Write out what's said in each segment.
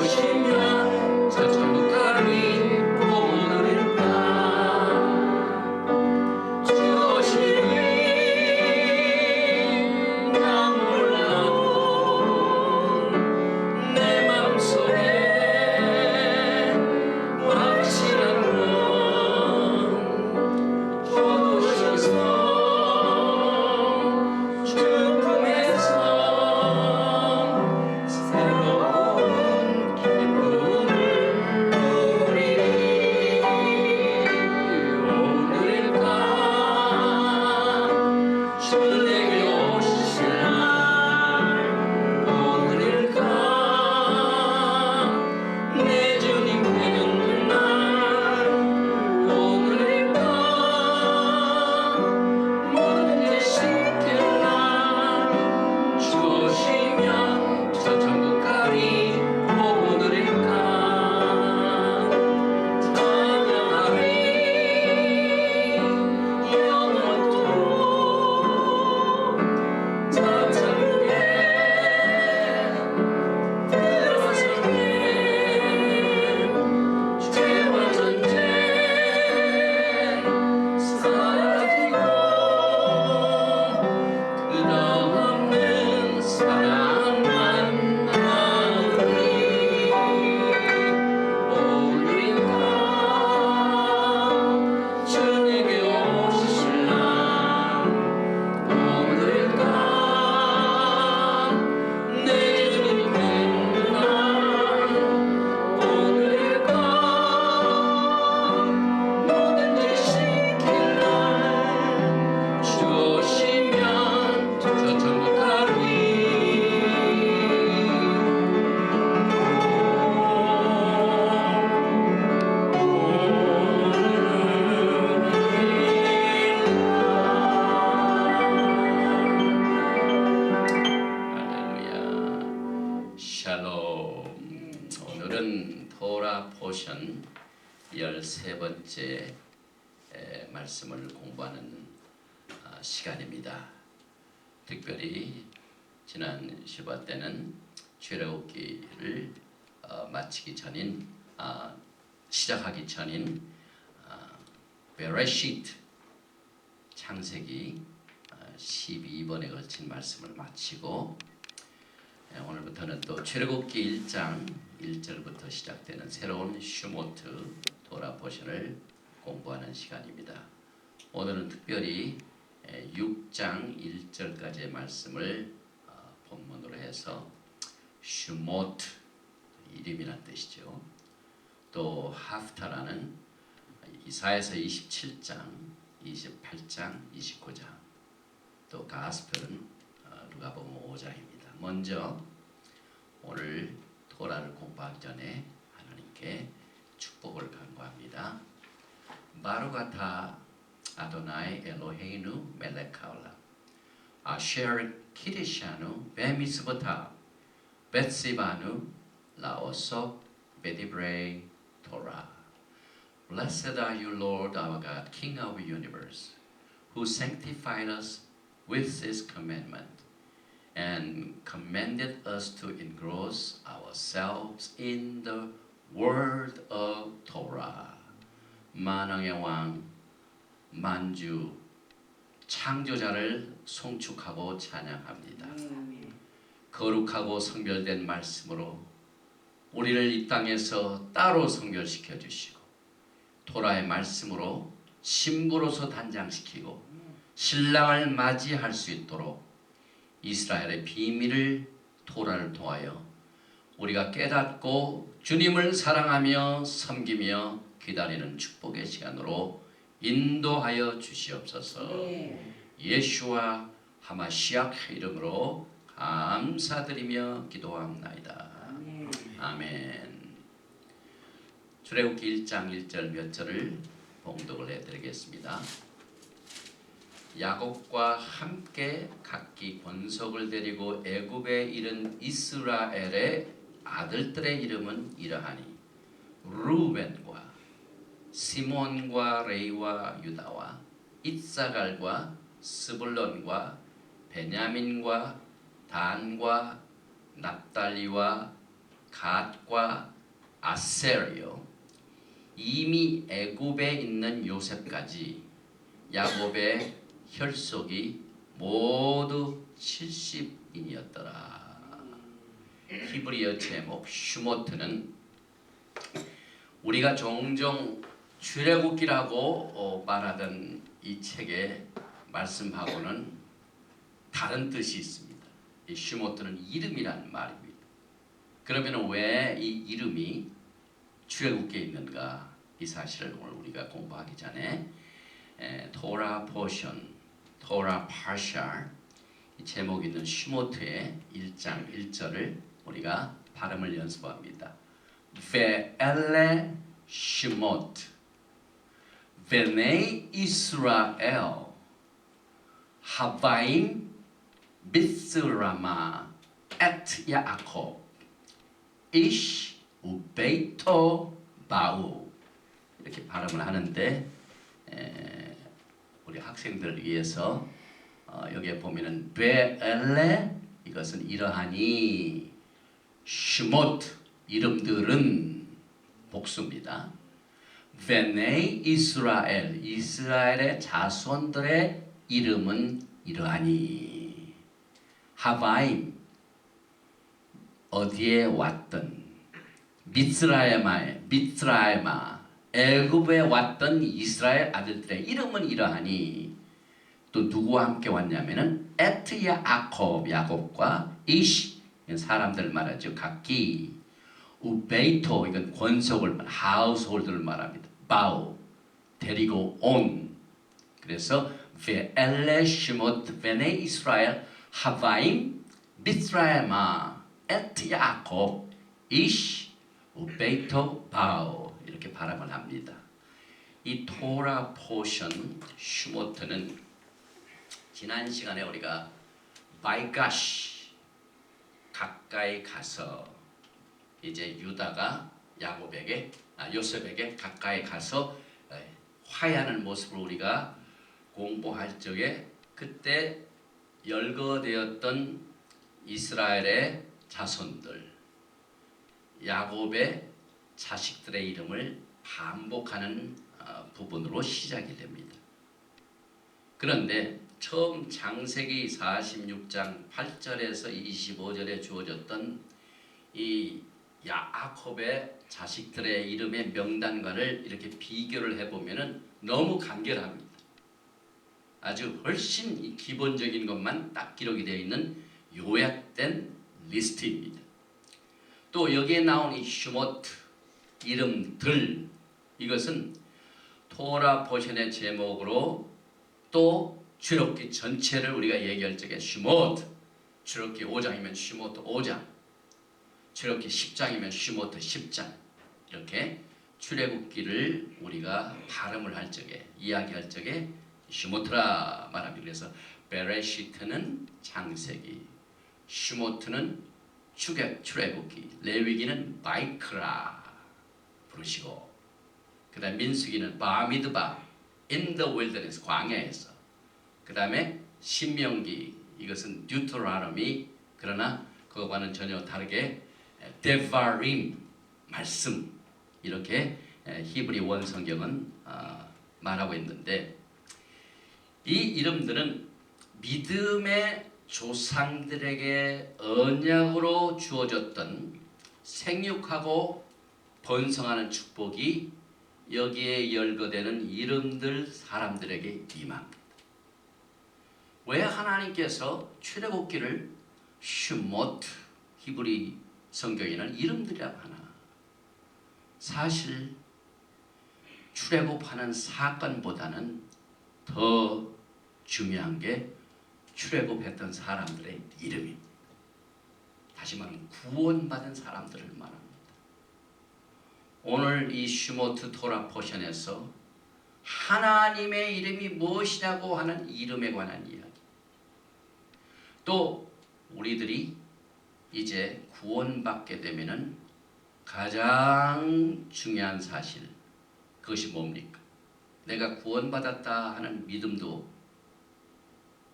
주시면 저 천국까지 포션 13번째 말씀을 공부하는 시간입니다. 특별히 지난 시바 때는 출애굽기를 마치기 전인 시작하기 전인 베레시트 창세기 12번에 걸친 말씀을 마치고 오늘부터는 또 출애굽기 1장 1절부터 시작되는 새로운 슈모트 도라 포션을 공부하는 시간입니다. 오늘은 특별히 6장 1절까지의 말씀을 본문으로 해서 슈모트 이름이란 뜻이죠. 또 하프타라는 이사야서 27장, 28장, 29장, 또 가스펠은 누가복음 5장입니다. 먼저 오늘 토라를 공부하기 전에 하나님께 축복을 간구합니다. 바루가타 아도나이 엘로헤이누 멜레카올라 아셰르 키리샤누 베미스보타 베시바누 라오소 베디브레이 토라. Blessed are you, Lord our God, King of the universe, who sanctified us with this commandment and commanded us to engross ourselves in the word of Torah. 만왕의 왕 만주 창조자를 송축하고 찬양합니다. 거룩하고 성별된 말씀으로 우리를 이 땅에서 따로 성별시켜 주시고 토라의 말씀으로 신부로서 단장시키고 신랑을 맞이할 수 있도록 이스라엘의 비밀을 토라를 통하여 우리가 깨닫고 주님을 사랑하며 섬기며 기다리는 축복의 시간으로 인도하여 주시옵소서. 예수와 하마시ach 이름으로 감사드리며 기도합나이다. 아멘. 출애굽기 1장 1절 몇 절을 봉독을 해드리겠습니다. 야곱과 함께 각기 권속을 데리고 애굽에 이른 이스라엘의 아들들의 이름은 이러하니 루벤과 시몬과 레이와 유다와 이사갈과 스불론과 베냐민과 단과 납달리와 갓과 아셀이요. 이미 애굽에 있는 요셉까지 야곱의 혈속이 모두 70인이었더라. 히브리어 제목 슈모트는 우리가 종종 출애굽기라고 말하던 이 책의 말씀하고는 다른 뜻이 있습니다. 이 슈모트는 이름이라는 말입니다. 그러면 왜 이 이름이 출애굽기에 있는가? 이 사실을 오늘 우리가 공부하기 전에 토라 포션, 토라 파샬 이 제목 있는 슈모트의 1장 1절을 우리가 발음을 연습합니다. 베엘레 슈모트 베네 이스라엘 하바임 비스라마 엣 야곱 이시 우베이토 바우 이렇게 발음을 하는데 우리 학생들을 위해서 여기에 보면은 베엘레 이것은 이러하니 슈모트 이름들은 복수입니다. 베네 이스라엘 이스라엘의 자손들의 이름은 이러하니 하바임 어디에 왔던 미스라엘마 애굽에 왔던 이스라엘 아들들의 이름은 이러하니 또 누구와 함께 왔냐면은 에트야 야곱과 이시 사람들 말하죠. 각기 우베이토 이건 권속을 하우스홀드를 말합니다. 바우 데리고 온 그래서 베엘레 슈모트 베네 이스라엘 하바임 미스라엘마 에트 야곱 이시 우베이토 바우 이렇게 발음을 합니다. 이 토라 포션 슈모트는 지난 시간에 우리가 바이가시 가까이 가서 이제 유다가 요셉에게 가까이 가서 화해하는 모습을 우리가 공부할 적에 그때 열거되었던 이스라엘의 자손들 야곱의 자식들의 이름을 반복하는 부분으로 시작이 됩니다. 그런데 처음 창세기 46장 8절에서 25절에 주어졌던 이 야곱의 자식들의 이름의 명단과를 이렇게 비교를 해보면 너무 간결합니다. 아주 훨씬 기본적인 것만 딱 기록이 되어 있는 요약된 리스트입니다. 또 여기에 나온 이 슈모트 이름들 이것은 토라 포션의 제목으로 또 출애굽기 전체를 우리가 얘기할 적에 슈모트 출애굽기 5장이면 슈모트 5장 출애굽기 10장이면 슈모트 10장 이렇게 출애굽기를 우리가 발음을 할 적에 이야기할 적에 슈모트라 말합니다. 그래서 베레시트는 창세기 슈모트는 출애굽기 레위기는 바이크라 부르시고 그 다음에 민수기는 바미드바 in the wilderness 광야에서 그 다음에 신명기 이것은 뉴트라노미 그러나 그거와는 전혀 다르게 데바림 말씀 이렇게 히브리 원성경은 말하고 있는데 이 이름들은 믿음의 조상들에게 언약으로 주어졌던 생육하고 번성하는 축복이 여기에 열거되는 이름들 사람들에게 임합니다. 왜 하나님께서 출애굽기를 슈모트 히브리 성경에는 이름들이라고 하나? 사실 출애굽하는 사건보다는 더 중요한 게 출애굽했던 사람들의 이름입니다. 다시 말하면 구원받은 사람들을 말합니다. 오늘 이 슈모트 토라 포션에서 하나님의 이름이 무엇이냐고 하는 이름에 관한 이야기. 또 우리들이 이제 구원받게 되면은 가장 중요한 사실 그것이 뭡니까? 내가 구원받았다 하는 믿음도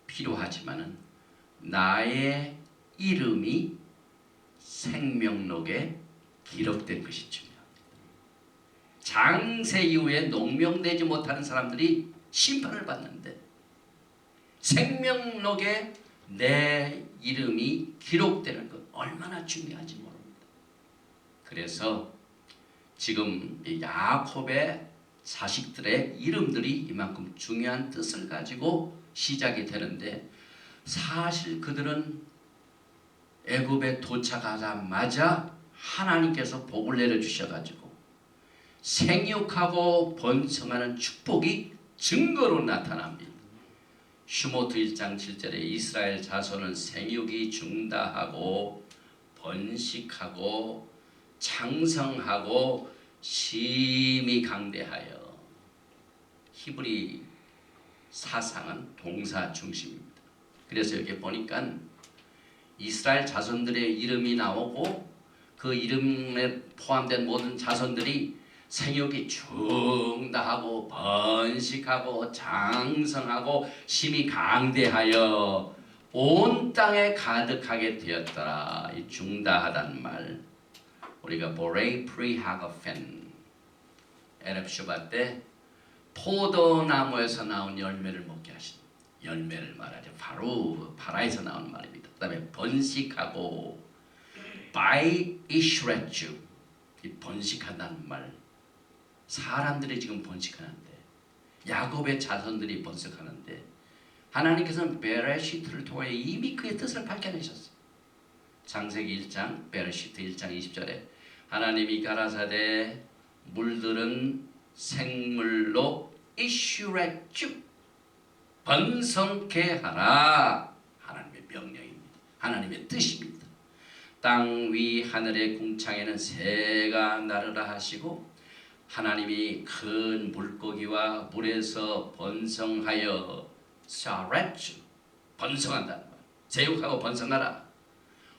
필요하지만은 나의 이름이 생명록에 기록된 것이 중요합니다. 장세 이후에 농명되지 못하는 사람들이 심판을 받는데 생명록에 내 이름이 기록되는 것 얼마나 중요한지 모릅니다. 그래서 지금 야곱의 자식들의 이름들이 이만큼 중요한 뜻을 가지고 시작이 되는데, 사실 그들은 애굽에 도착하자마자 하나님께서 복을 내려주셔가지고 생육하고 번성하는 축복이 증거로 나타납니다. 슈모트 1장 7절에 이스라엘 자손은 생육이 중다하고 번식하고 창성하고 심히 강대하여. 히브리 사상은 동사 중심입니다. 그래서 여기 보니까 이스라엘 자손들의 이름이 나오고 그 이름에 포함된 모든 자손들이 생육이 중다하고 번식하고 장성하고 심히 강대하여 온 땅에 가득하게 되었더라. 이 중다하다는 말 우리가 보레이 프리하거펜 에렙 슈바 때 포도나무에서 나온 열매를 먹게 하신 열매를 말하죠. 바로 바라에서 나온 말입니다. 그 다음에 번식하고 바이 이슈레쥬, 이 번식한다는 말, 사람들이 지금 번식하는데 야곱의 자손들이 번식하는데 하나님께서는 베레시트를 통해 이미 그의 뜻을 밝혀내셨어요. 창세기 1장 베레시트 1장 20절에 하나님이 가라사대 물들은 생물로 이슈레쥬 번성케 하라. 하나님의 명령입니다. 하나님의 뜻입니다. 땅 위 하늘의 궁창에는 새가 나르라 하시고 하나님이 큰 물고기와 물에서 번성하여 샤레쥬 번성한다는 말. 제육하고 번성하라.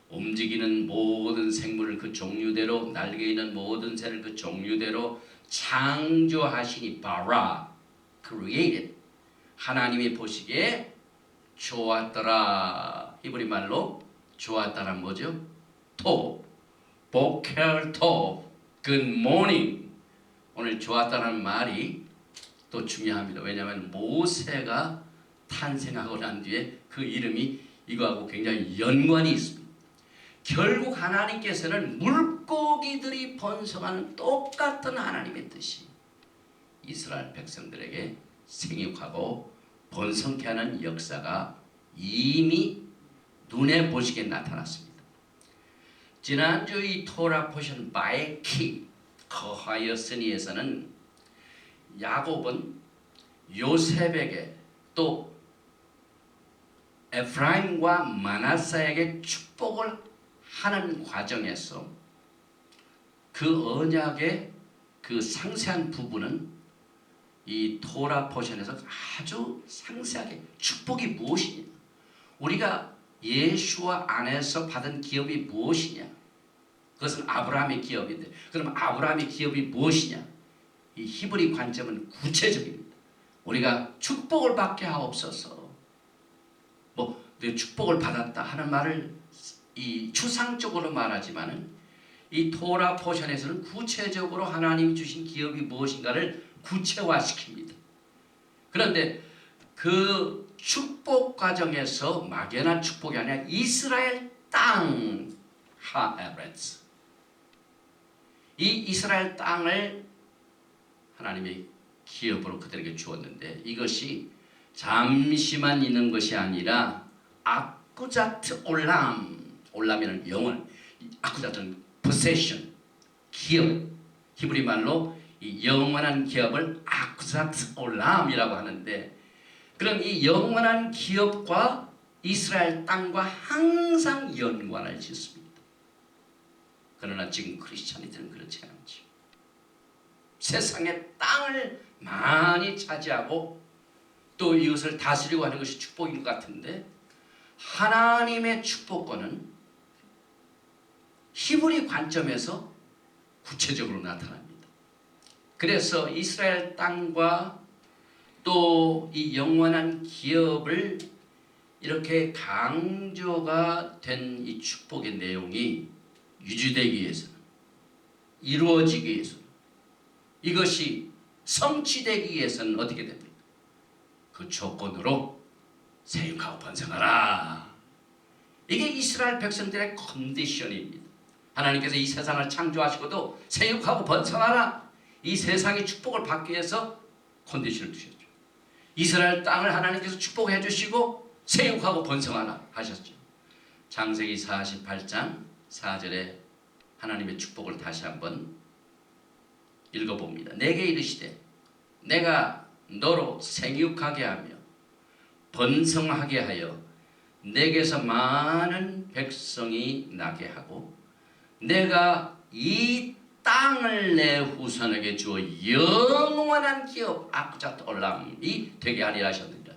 움직이는 모든 생물을 그 종류대로 날개 있는 모든 새를 그 종류대로 창조하시니 바라 created. 하나님이 보시기에 좋았더라. 히브리 말로 좋았다란 뭐죠? 토, 보켈 토, good morning. 오늘 좋았다는 말이 또 중요합니다. 왜냐하면 모세가 탄생하고 난 뒤에 그 이름이 이거하고 굉장히 연관이 있습니다. 결국 하나님께서는 물고기들이 번성하는 똑같은 하나님의 뜻이 이스라엘 백성들에게 생육하고 번성케 하는 역사가 이미 눈에 보시게 나타났습니다. 지난주 이 토라 포션 바에키 거하였으니에서는 야곱은 요셉에게 또 에프라임과 마나세에게 축복을 하는 과정에서 그 언약의 그 상세한 부분은 이 토라 포션에서 아주 상세하게 축복이 무엇이냐, 우리가 예수와 안에서 받은 기업이 무엇이냐, 그것은 아브라함의 기업인데 그럼 아브라함의 기업이 무엇이냐, 이 히브리 관점은 구체적입니다. 우리가 축복을 받게 하옵소서, 내 축복을 받았다 하는 말을 이 추상적으로 말하지만은 이 토라 포션에서는 구체적으로 하나님이 주신 기업이 무엇인가를 구체화시킵니다. 그런데 그 축복 과정에서 막연한 축복이 아니라 이스라엘 땅 하에레츠, 이 이스라엘 땅을 하나님이 기업으로 그들에게 주었는데 이것이 잠시만 있는 것이 아니라 아쿠자트 올람이라는 영원, 아쿠자트는 possession, 기업, 히브리 말로 이 영원한 기업을 아쿠자트 올람이라고 하는데, 그럼 이 영원한 기업과 이스라엘 땅과 항상 연관을 짓습니다. 그러나 지금 크리스찬이들은 그렇지 않죠. 세상의 땅을 많이 차지하고 또 이것을 다스리고 하는 것이 축복인 것 같은데, 하나님의 축복권은 히브리 관점에서 구체적으로 나타납니다. 그래서 이스라엘 땅과 또 이 영원한 기업을 이렇게 강조가 된 이 축복의 내용이 유지되기 위해서는 이루어지기 위해서, 이것이 성취되기 위해서는 어떻게 됩니까? 그 조건으로 생육하고 번성하라. 이게 이스라엘 백성들의 컨디션입니다. 하나님께서 이 세상을 창조하시고도 생육하고 번성하라, 이 세상의 축복을 받기 위해서 컨디션을 두셨죠. 이스라엘 땅을 하나님께서 축복해 주시고 생육하고 번성하라 하셨죠. 창세기 48장 4절에 하나님의 축복을 다시 한번 읽어봅니다. 내게 이르시되 내가 너로 생육하게 하며 번성하게 하여 내게서 많은 백성이 나게 하고 내가 이 땅을 내 후손에게 주어 영원한 기업 아크자트 올람이 되게 하리라 하셨느니라.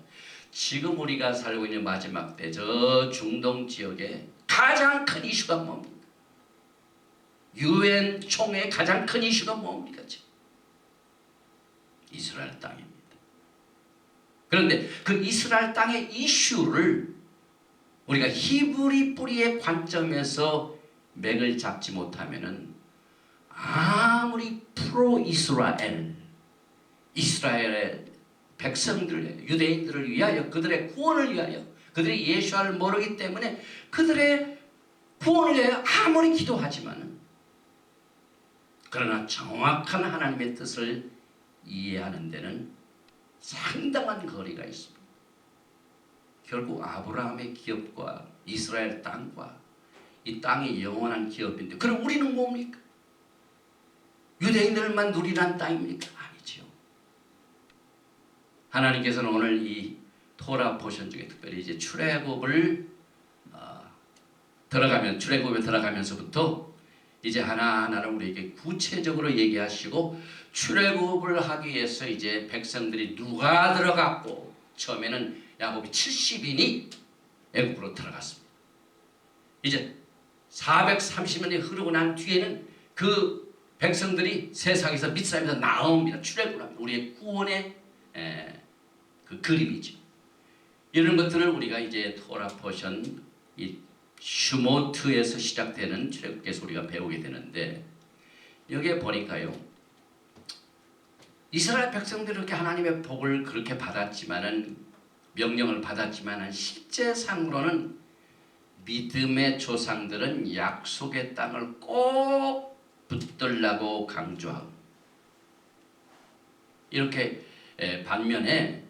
지금 우리가 살고 있는 마지막 때 저 중동 지역에 가장 큰 이슈가 뭡니까? 유엔 총회 가장 큰 이슈가 뭡니까? 지금 이스라엘 땅입니다. 그런데 그 이스라엘 땅의 이슈를 우리가 히브리 뿌리의 관점에서 맥을 잡지 못하면은 아무리 프로 이스라엘의 백성들, 유대인들을 위하여, 그들의 구원을 위하여, 그들이 예수를 모르기 때문에 그들의 구원을 위하여 아무리 기도하지만은, 그러나 정확한 하나님의 뜻을 이해하는 데는 상당한 거리가 있습니다. 결국 아브라함의 기업과 이스라엘 땅과 이 땅이 영원한 기업인데, 그럼 우리는 뭡니까? 유대인들만 누리는 땅입니까? 아니죠. 하나님께서는 오늘 이 토라 포션 중에 특별히 이제 출애굽에 들어가면서부터 이제 하나하나를 우리에게 구체적으로 얘기하시고, 출애굽을 하기 위해서 이제 백성들이 누가 들어갔고, 처음에는 야곱이 70인이 애굽으로 들어갔습니다. 이제 430년이 흐르고 난 뒤에는 그 백성들이 세상에서 미스라임에서 나옵니다. 출애굽을 합니다. 우리의 구원의 그 그림이죠. 이런 것들을 우리가 이제 토라 포션 이 슈모트에서 시작되는 출애굽기에서 우리가 배우게 되는데, 여기에 보니까요, 이스라엘 백성들이 그렇게 하나님의 복을 그렇게 받았지만은, 명령을 받았지만은, 실제상으로는 믿음의 조상들은 약속의 땅을 꼭 붙들라고 강조하고, 이렇게 반면에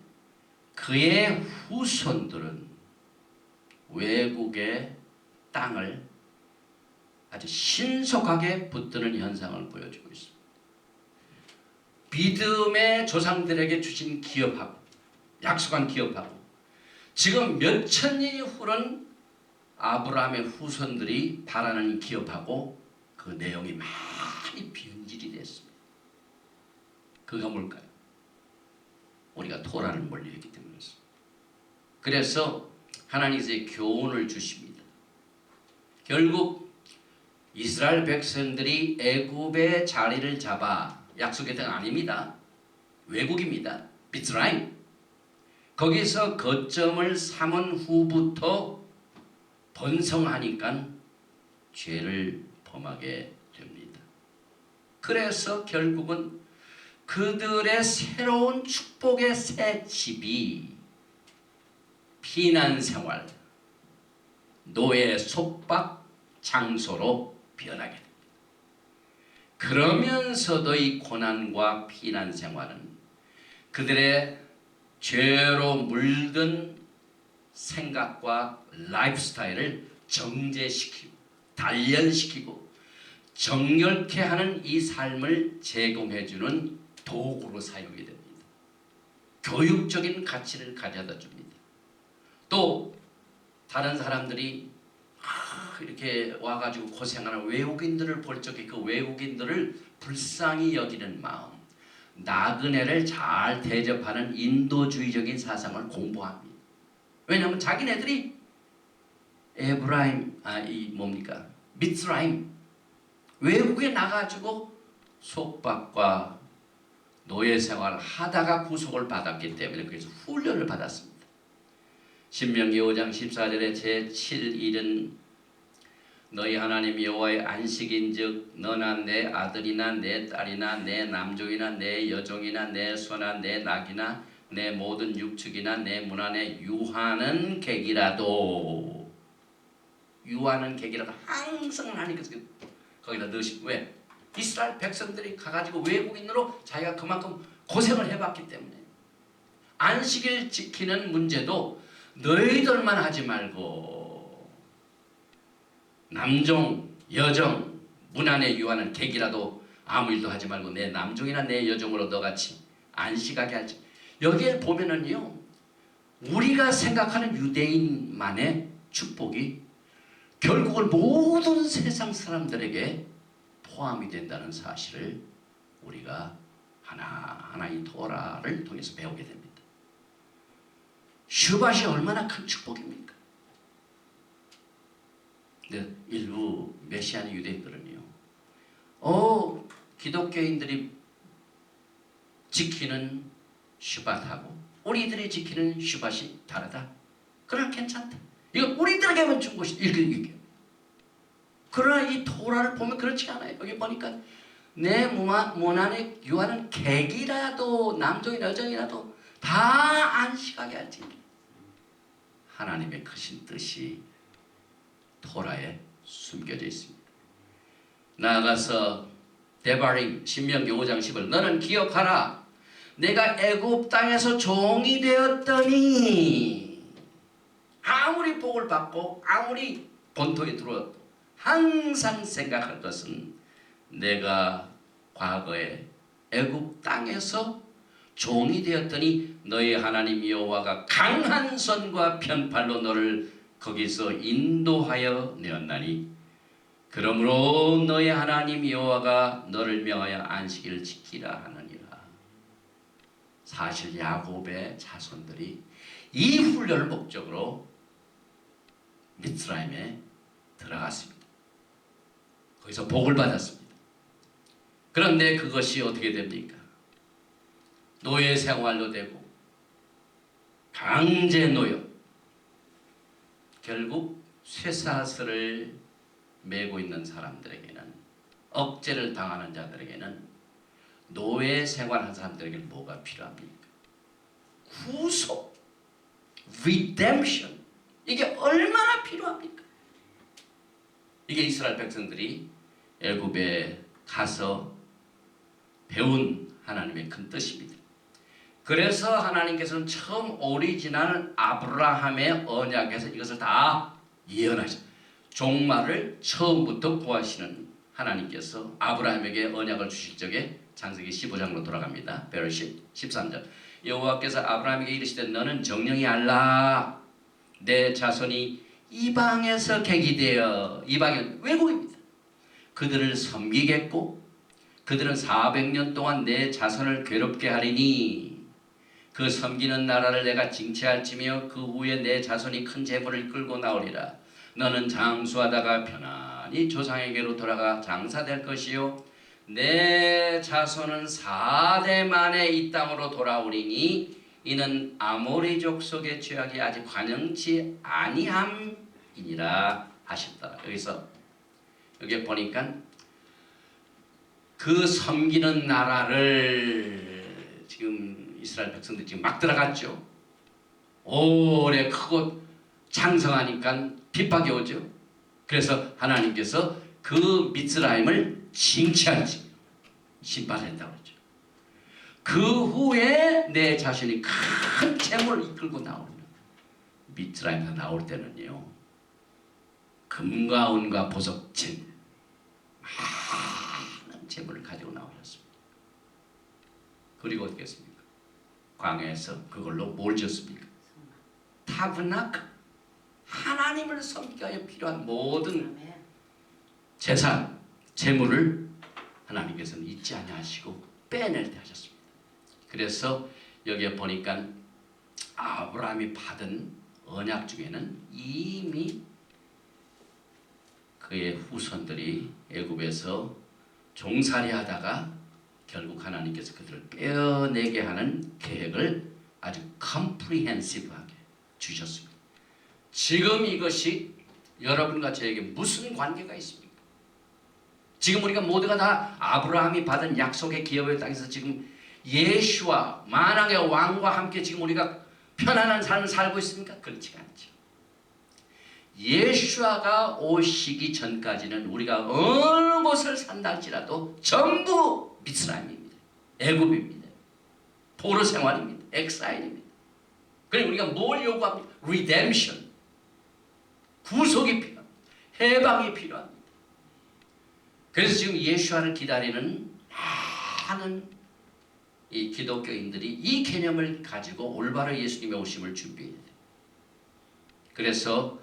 그의 후손들은 외국의 땅을 아주 신속하게 붙드는 현상을 보여주고 있습니다. 믿음의 조상들에게 주신 기업하고, 약속한 기업하고, 지금 몇천 년이 흐른 아브라함의 후손들이 바라는 기업하고 그 내용이 많이 변질이 됐습니다. 그가 뭘까요? 우리가 토라를 멀리했기 때문이었습니다. 그래서 하나님께서 교훈을 주십니다. 결국 이스라엘 백성들이 애굽의 자리를 잡아, 약속의 땅 아닙니다. 외국입니다. 미스라임. 거기서 거점을 삼은 후부터 번성하니까 죄를 범하게 됩니다. 그래서 결국은 그들의 새로운 축복의 새 집이 피난생활, 노예 속박 장소로 변하게 됩니다. 그러면서도 이 고난과 피난생활은 그들의 죄로 물든 생각과 라이프 스타일을 정제시키고 단련시키고 정결케 하는 이 삶을 제공해주는 도구로 사용이 됩니다. 교육적인 가치를 가져다 줍니다. 또 다른 사람들이 이렇게 와가지고 고생하는 외국인들을 볼 적에 그 외국인들을 불쌍히 여기는 마음, 나그네를 잘 대접하는 인도주의적인 사상을 공부합니다. 왜냐하면 자기네들이 미스라임 외국에 나가지고 속박과 노예 생활을 하다가 구속을 받았기 때문에 그래서 훈련을 받았습니다. 신명기 5장 14절에 제7일은 너희 하나님 여호와의 안식인즉 너나 내 아들이나 내 딸이나 내 남종이나 내 여종이나 내 소나 내 낙이나 내 모든 육축이나 내 문 안에 유하는 객이라도 항상 하나님께서 거기다 넣으시고 왜? 이스라엘 백성들이 가가지고 외국인으로 자기가 그만큼 고생을 해봤기 때문에 안식일 지키는 문제도 너희들만 하지 말고 남종, 여종, 문 안에 유하는 객이라도 아무 일도 하지 말고 내 남종이나 내 여종으로 너같이 안식하게 하지. 여기에 보면은요, 우리가 생각하는 유대인만의 축복이 결국은 모든 세상 사람들에게 포함이 된다는 사실을 우리가 하나하나 이 토라를 통해서 배우게 됩니다. 슈밧이 얼마나 큰 축복입니까? 근데 일부 메시안 유대인들은요, 기독교인들이 지키는 슈밧하고 우리들이 지키는 슈밧이 다르다. 그러나 괜찮다. 이거 우리들에게만 준 것이 이렇게. 그러나 이 토라를 보면 그렇지 않아요. 여기 보니까 내 문 안에 유하는 객이라도 남종이나 여종이라도 다 안식하게 할지. 하나님의 크신 뜻이 토라에 숨겨져 있습니다. 나아가서 데바림 신명기 5장 10을 너는 기억하라. 내가 애굽 땅에서 종이 되었더니 아무리 복을 받고 아무리 본토에 들어와도 항상 생각할 것은 내가 과거에 애굽 땅에서 종이 되었더니 너희 하나님 여호와가 강한 손과 편팔로 너를 거기서 인도하여 내었나니 그러므로 너희 하나님 여호와가 너를 명하여 안식일을 지키라 하느니라. 사실 야곱의 자손들이 이 훈련을 목적으로 미스라임에 들어갔습니다. 거기서 복을 받았습니다. 그런데 그것이 어떻게 됩니까? 노예 생활로 되고 강제 노역, 결국 쇠사슬을 메고 있는 사람들에게는, 억제를 당하는 자들에게는, 노예 생활하는 사람들에게는 뭐가 필요합니까? 구속, redemption. 이게 얼마나 필요합니까? 이게 이스라엘 백성들이 애굽에 가서 배운 하나님의 큰 뜻입니다. 그래서 하나님께서는 처음 오리지널 아브라함의 언약에서 이것을 다 예언하셨어요. 종말을 처음부터 구하시는 하나님께서 아브라함에게 언약을 주실 적에 창세기 15장으로 돌아갑니다. 베르시 13절. 여호와께서 아브라함에게 이르시되 너는 정령이 알라. 내 자손이 이방에서 객이 되어, 이방은 외국입니다. 그들을 섬기겠고 그들은 400년 동안 내 자손을 괴롭게 하리니 그 섬기는 나라를 내가 징치할지며 그 후에 내 자손이 큰 재물을 끌고 나오리라. 너는 장수하다가 편안히 조상에게로 돌아가 장사될 것이요 내 자손은 4대 만에 이 땅으로 돌아오리니 이는 아모리 족속의 죄악이 아직 관영치 아니함이니라 하셨다. 여기 보니까 그 섬기는 나라를 지금 이스라엘 백성들이 지금 막 들어갔죠. 오래 크고 장성하니까 핍박이 오죠. 그래서 하나님께서 그 미스라임을 징치할지 심판했다고 했죠. 그 후에 내 자신이 큰 재물을 이끌고 나오는, 미스라임에서 나올 때는요, 금과 은과 보석, 많은 재물을 가지고 나오셨습니다. 그리고 어떻게 했습니까? 광야에서 그걸로 뭘 지었습니까? 타브나크, 하나님을 섬기기 위해 필요한 모든 재산, 재물을 하나님께서는 잊지 아니하시고 빼낼 때 하셨습니다. 그래서 여기에 보니까 아브라함이 받은 언약 중에는 이미 그의 후손들이 애굽에서 종살이하다가 결국 하나님께서 그들을 빼어내게 하는 계획을 아주 컴프리헨시브하게 주셨습니다. 지금 이것이 여러분과 저에게 무슨 관계가 있습니까? 지금 우리가 모두가 다 아브라함이 받은 약속의 기업의 땅에서 지금 예수와 만왕의 왕과 함께 지금 우리가 편안한 삶을 살고 있습니까? 그렇지가 않죠. 예수아가 오시기 전까지는 우리가 어느 곳을 산다 할지라도 전부 미스라임입니다. 애굽입니다. 포로 생활입니다. 엑사일입니다. 그러니 우리가 뭘 요구합니까? 리뎀션, 구속이 필요합니다. 해방이 필요합니다. 그래서 지금 예수아를 기다리는 많은 이 기독교인들이 이 개념을 가지고 올바로 예수님의 오심을 준비해야 돼요. 그래서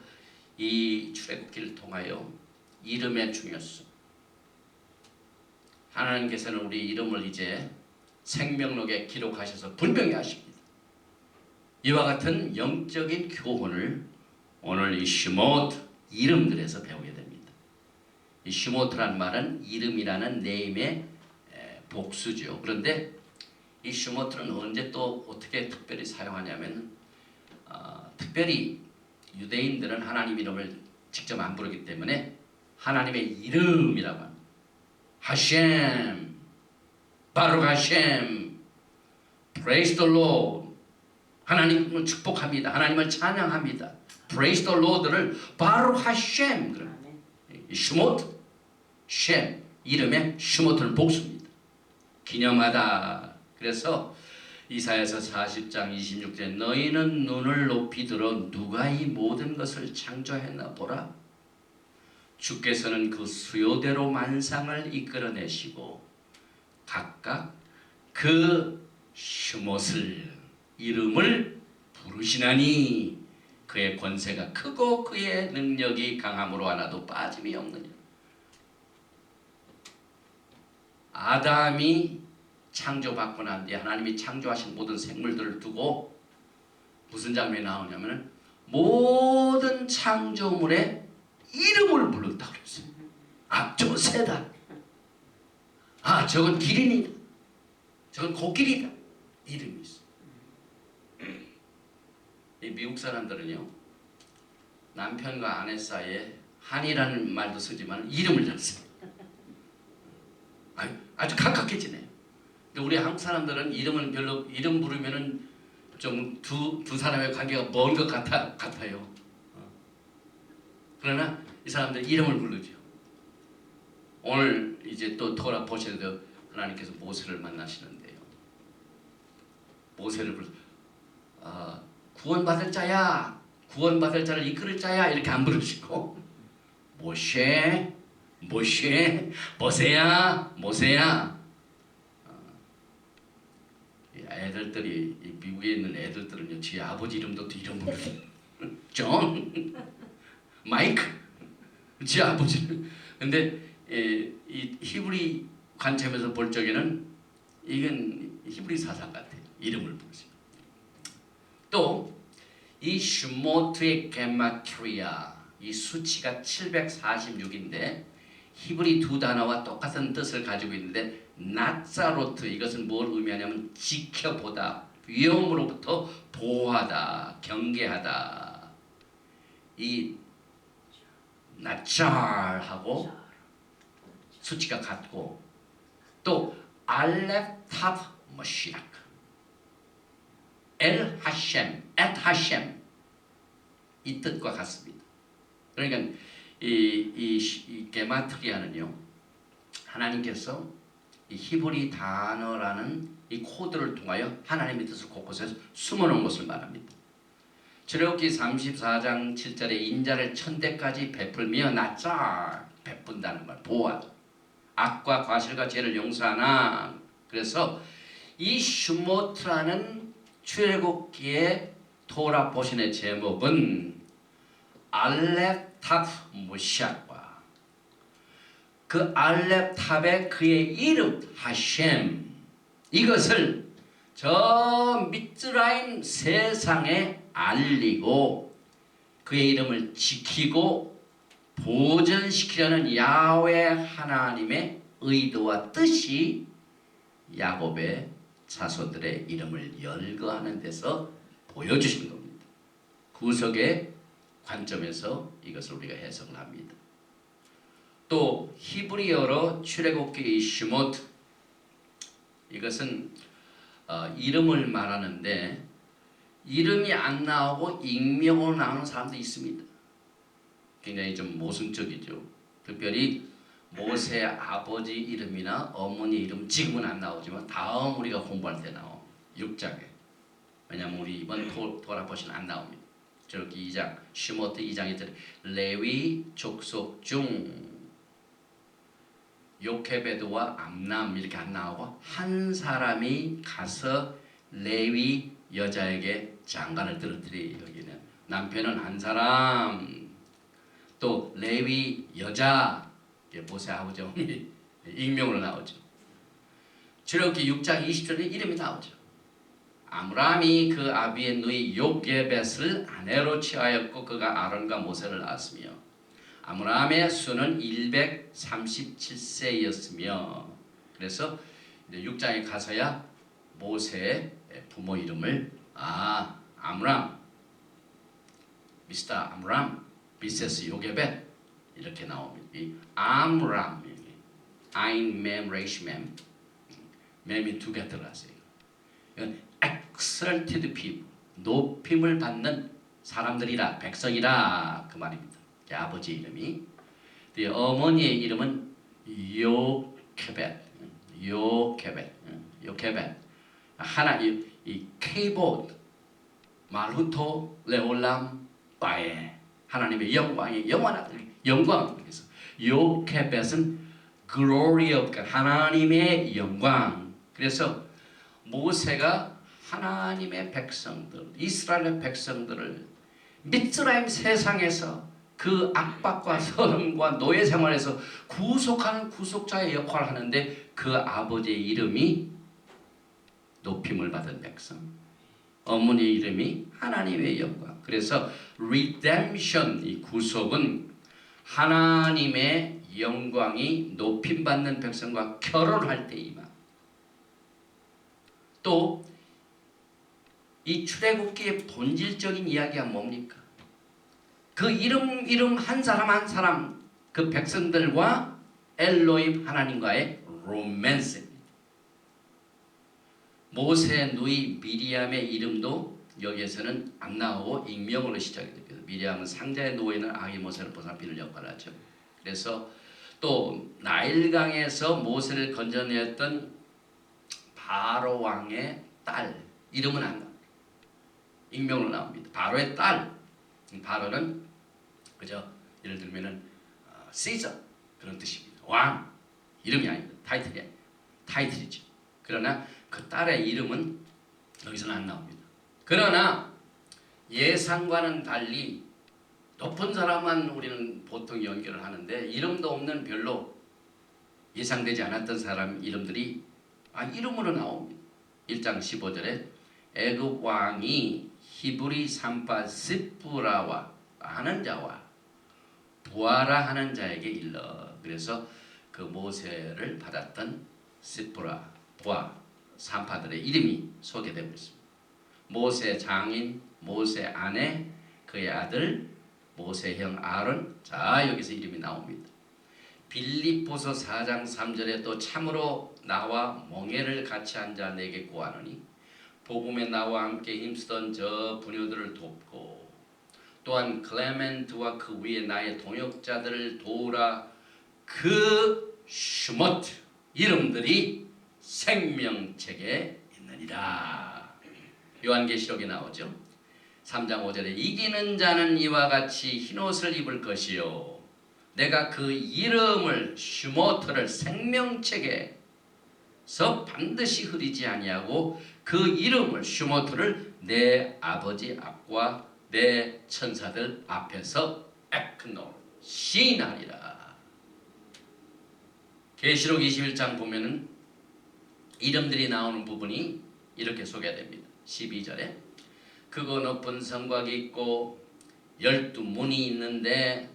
이 출애굽기를 통하여 이름의 중요성, 하나님께서는 우리 이름을 이제 생명록에 기록하셔서 분명히 하십니다. 이와 같은 영적인 교훈을 오늘 이 슈모트 이름들에서 배우게 됩니다. 이 슈모트란 말은 이름이라는 네임의 복수죠. 그런데 이 슈모트는 언제 또 어떻게 특별히 사용하냐면 특별히 유대인들은 하나님 이름을 직접 안 부르기 때문에 하나님의 이름이라고 합니다. 하셴, 바룩 하셴, praise the Lord. 하나님을 축복합니다. 하나님을 찬양합니다. praise the Lord를 바룩 하셴. 슈모트, 셴, 이름의 슈모트는 복수입니다. 기념하다. 그래서 이사야서 40장 26절에 너희는 눈을 높이 들어 누가 이 모든 것을 창조했나 보라. 주께서는 그 수요대로 만상을 이끌어내시고 각각 그 슈못을 이름을 부르시나니 그의 권세가 크고 그의 능력이 강함으로 하나도 빠짐이 없느냐. 아담이 창조받고 난 뒤에 하나님이 창조하신 모든 생물들을 두고 무슨 장면이 나오냐면 모든 창조물의 이름을 불렀다고 그랬어요. 아, 저건 새다. 아, 저건 기린이다. 저건 코끼리다. 이름이 있어. 이 미국 사람들은요, 남편과 아내 사이에 한이라는 말도 쓰지만 이름을 잘 써요. 아주 가깝게 지내요. 근데 우리 한국 사람들은 이름은 별로 이름 부르면은 좀 두 사람의 관계가 먼 것 같아요. 그러나 이 사람들 이름을 부르죠. 오늘 이제 또 토라 보셔도 하나님께서 모세를 만나시는데요. 모세를 구원받을 자야, 구원받을 자를 이끌을 자야 이렇게 안 부르시고 모세, 모세, 모세야, 모세야. 애들들이 미국에 있는 애들들은요, 지 아버지 이름도 이름 부르세요. 존, 마이크, 지 아버지. 근데 이 히브리 관점에서 볼 적에는 이건 히브리 사상 같아요. 이름을 부르세요. 또 이 슈모트의 게마트리아, 이 수치가 746인데 히브리 두 단어와 똑같은 뜻을 가지고 있는데 나짜로트, 이것은 뭘 의미하냐면 지켜보다, 위험으로부터 보호하다, 경계하다. 이 나짤하고 수치가 같고 또 알렙 탑 머시락, 엘 하셴, 앳 하셴, 이 뜻과 같습니다. 그러니까 이 게마트리아는요, 하나님께서 이 히브리 단어라는 이 코드를 통하여 하나님의 뜻을 곳곳에 숨어놓은 것을 말합니다. 출애굽기 34장 7절에 인자를 천대까지 베풀며 나짤, 베푼다는 말, 보호하다. 악과 과실과 죄를 용서하나. 그래서 이 슈모트라는 출애굽기의 토라 보신의 제목은 알렙 탑 무시악과 그 알렙 탑의 그의 이름 하셴, 이것을 저 미tz라임 세상에 알리고 그의 이름을 지키고 보존시키려는 야훼 하나님의 의도와 뜻이 야곱의 자손들의 이름을 열거하는 데서 보여주신 겁니다. 구속의 관점에서 이것을 우리가 해석을 합니다. 또 히브리어로 출애굽기 슈모트, 이것은 이름을 말하는데 이름이 안 나오고 익명으로 나오는 사람도 있습니다. 굉장히 좀 모순적이죠. 특별히 모세 아버지 이름이나 어머니 이름 지금은 안 나오지만 다음 우리가 공부할 때 나옵니다. 6장에. 왜냐하면 우리 이번 토라 버시는 안 나옵니다. 저렇게 2장, 슈모트 2장에 들어 레위 족속 중 요케베드와 암람 이렇게 안 나오고 한 사람이 가서 레위 여자에게 장관을 들었더니 여기는 남편은 한 사람, 또 레위 여자, 모세 아버지 어머니 익명으로 나오죠. 출애굽기 6장 20절에 이름이 나오죠. 아므람이 그 아비의 누이 요게벳을 아내로 취하였고 그가 아론과 모세를 낳았으며 아므람의 수는 137세였으며 그래서 6장에 가서야 모세의 부모 이름을 아므람, 미스터 아므람, 미세스 요게벳 이렇게 나옵니다. 이 아므람, 아인 맴 레이시 맴, 맴이 두 개 들어갔어요. 이건 exalted people, 높임을 받는 사람들이라, 백성이라 그 말입니다. 아버지 이름이. 어머니의 이름은 요케벳, 요케벳. 하나 이 케이봇, 말후토, 레올람, 바에 하나님의 영광이 영원한 영광. 그래서 요케벳은 glory of God, 하나님의 영광. 그래서 모세가 하나님의 백성들, 이스라엘의 백성들을 미스라임 세상에서 그 압박과 서름과 노예 생활에서 구속하는 구속자의 역할을 하는데 그 아버지의 이름이 높임을 받은 백성, 어머니 이름이 하나님의 영광. 그래서 redemption, 이 구속은 하나님의 영광이 높임받는 백성과 결혼할 때이다. 또 이 출애굽기의 본질적인 이야기가 뭡니까? 그 이름 한 사람 한 사람 그 백성들과 엘로힘 하나님과의 로맨스입니다. 모세 누이 미리암의 이름도 여기에서는 안 나오고 익명으로 시작이 됩니다. 미리암은 상자에 놓여있는 아기 모세를 보살피는 역할을 하죠. 그래서 또 나일강에서 모세를 건져내었던 바로 왕의 딸 이름은 안 나옵니다. 익명으로 나옵니다. 바로의 딸. 바로는 그저 예를 들면은 시저 그런 뜻입니다. 왕 이름이 아닙니다. 타이틀이죠. 그러나 그 딸의 이름은 여기서는 안 나옵니다. 그러나 예상과는 달리 높은 사람만 우리는 보통 연결을 하는데 이름도 없는 별로 예상되지 않았던 사람 이름들이 이름으로 나옵니다. 1장 15절에 애굽 왕이 히브리 산파 시프라와 하는 자와 부하라 하는 자에게 일러. 그래서 그 모세를 받았던 시프라, 부하, 산파들의 이름이 소개되고 있습니다. 모세 장인, 모세 아내, 그의 아들, 모세 형 아론. 자, 여기서 이름이 나옵니다. 빌립보서 4장 3절에 또 참으로 나와 멍에를 같이 한 자 내게 구하노니 복음에 나와 함께 힘쓰던 저 부녀들을 돕고 또한 클레멘트와 그 위에 나의 동역자들을 도우라. 그 슈모트 이름들이 생명책에 있느니라. 요한계시록에 나오죠. 3장 5절에 이기는 자는 이와 같이 흰옷을 입을 것이요 내가 그 이름을 슈모트를 생명책에서 반드시 흐리지 아니하고 그 이름을 슈모트를 내 아버지 앞과 내 천사들 앞에서 에크노 시인하리라. 계시록 21장 보면은 이름들이 나오는 부분이 이렇게 소개됩니다. 12절에 크고 높은 성곽이 있고 12문이 있는데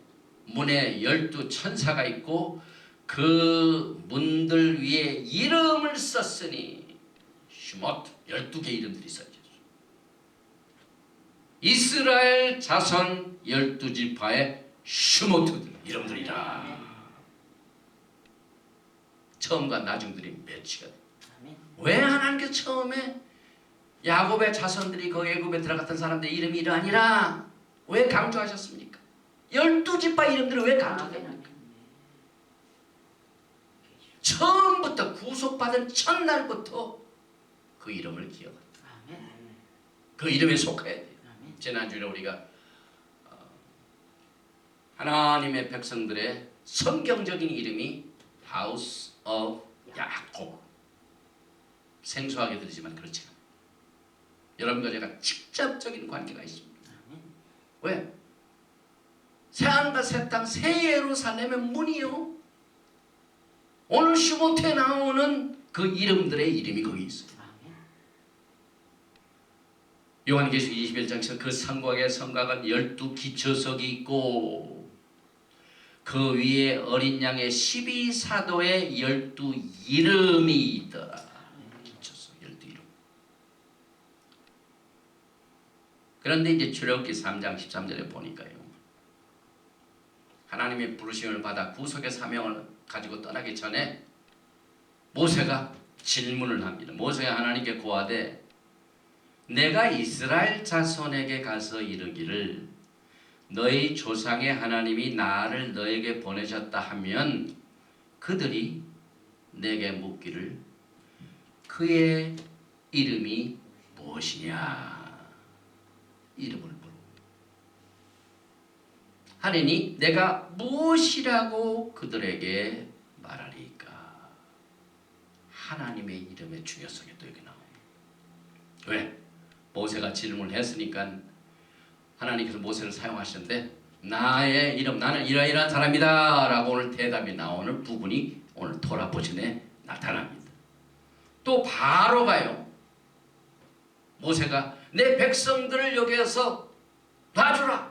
문에 12천사가 있고 그 문들 위에 이름을 썼으니 슈모트 12개 이름들이 써있죠. 이스라엘 자손 12지파의 슈모트들 이름들이라. 처음과 나중들이 매치가 돼. 왜 하나님께서 처음에 야곱의 자손들이 그 애굽에 들어갔던 사람들 이름이 이러하니라 왜 강조하셨습니까? 12지파 이름들을 왜 강조합니까? 처음부터 구속받은 첫날부터 그 이름을 기억한다. 그 이름에 속해야 돼요. 지난주에 우리가 하나님의 백성들의 성경적인 이름이 House of 야곱. 생소하게 들리지만 그렇지 않아요. 여러분과 제가 직접적인 관계가 있습니다. 왜? 새하늘과 새 땅, 새 예루살렘의 문이요. 오늘 슈모트에 나오는 그 이름들의 이름이 거기 있어요. 요한계시록 21장에서 그 성곽의 성곽은 12기초석이 있고 그 위에 어린 양의 12사도의 12이름이 있더라. 기초석 12이름. 그런데 이제 출애굽기 3장 13절에 보니까요. 하나님의 부르심을 받아 구속의 사명을 가지고 떠나기 전에 모세가 질문을 합니다. 모세가 하나님께 고하되 내가 이스라엘 자손에게 가서 이르기를 너희 조상의 하나님이 나를 너에게 보내셨다 하면 그들이 내게 묻기를 그의 이름이 무엇이냐 이름을 물어 하리니 내가 무엇이라고 그들에게 말하리까. 하나님의 이름의 중요성이 또 여기 나옵니다. 왜? 모세가 질문을 했으니까 하나님께서 모세를 사용하셨는데 나의 이름 나는 이러이러한 사람이다 라고 오늘 대답이 나오는 부분이 오늘 토라 보신에 나타납니다. 또 바로가요. 모세가 내 백성들을 여기에서 놔주라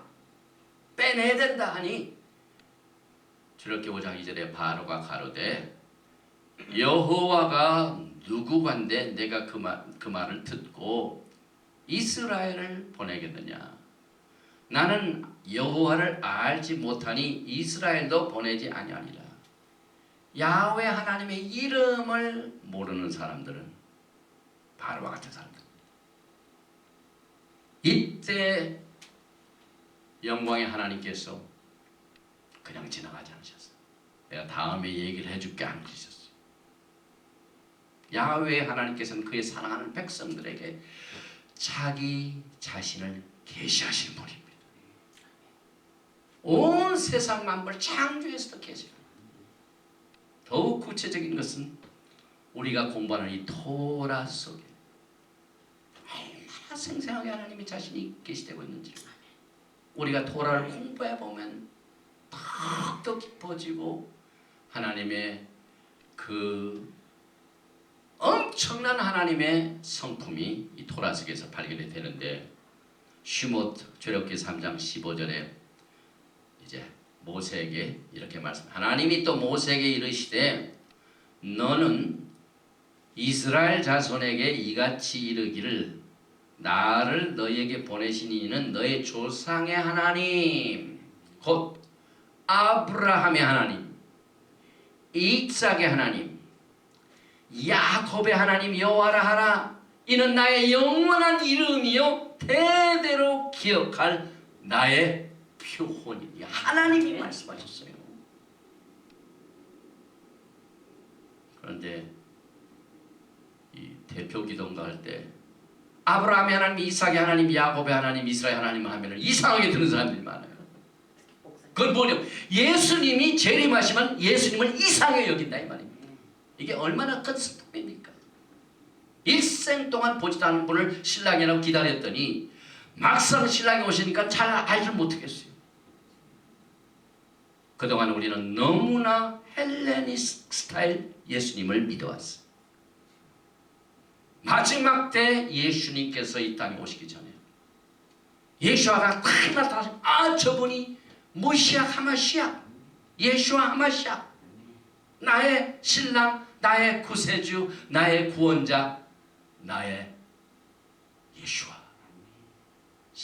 빼내야 된다 하니 출애굽기 5장 2절에 바로가 가로되 여호와가 누구간데 내가 그 말을 듣고 이스라엘을 보내겠느냐. 나는 여호와를 알지 못하니 이스라엘도 보내지 아니하리라. 야훼 하나님의 이름을 모르는 사람들은 바로와 같은 사람들. 이때 영광의 하나님께서 그냥 지나가지 않으셨어요. 내가 다음에 얘기를 해줄게 안 그러셨어요. 야훼 하나님께서는 그의 사랑하는 백성들에게 자기 자신을 계시하신 분입니다. 온 세상 만물 창조에서도 계시합니다. 더욱 구체적인 것은 우리가 공부하는 이 토라 속에 얼마나 생생하게 하나님이 자신이 계시되고 있는지를 우리가 토라를 공부해 보면 더욱더 깊어지고 하나님의 그 엄청난 하나님의 성품이 이 토라 속에서 발견이 되는데 슈모트 출애굽기 3장 15절에 이제 모세에게 이렇게 말씀. 하나님이 또 모세에게 이르시되 너는 이스라엘 자손에게 이같이 이르기를 나를 너희에게 보내신 이는 너희 조상의 하나님 곧 아브라함의 하나님 이삭의 하나님 야곱의 하나님 여호와라 하라. 이는 나의 영원한 이름이요 대대로 기억할 나의 표혼이니. 하나님이 말씀하셨어요. 그런데 이 대표 기도인가 할 때 아브라함의 하나님, 이삭의 하나님, 야곱의 하나님, 이스라엘 하나님을 하면 이상하게 드는 사람들이 많아요. 그건 뭐냐? 예수님이 재림하시면 예수님을 이상하게 여긴다 이 말입니다. 이게 얼마나 큰 스톱입니까? 일생 동안 보지도 않은 분을 신랑이라고 기다렸더니 막상 신랑이 오시니까 잘 알지 못하겠어요. 그동안 우리는 너무나 헬레니스트 스타일 예수님을 믿어왔어요. 마지막 때 예수님께서 이 땅에 오시기 전에 예수아가 딱 나타나서 저분이 모시아 하마시아 예수아 하마시아 나의 신랑 나의 구세주 나의 구원자 나의 예수아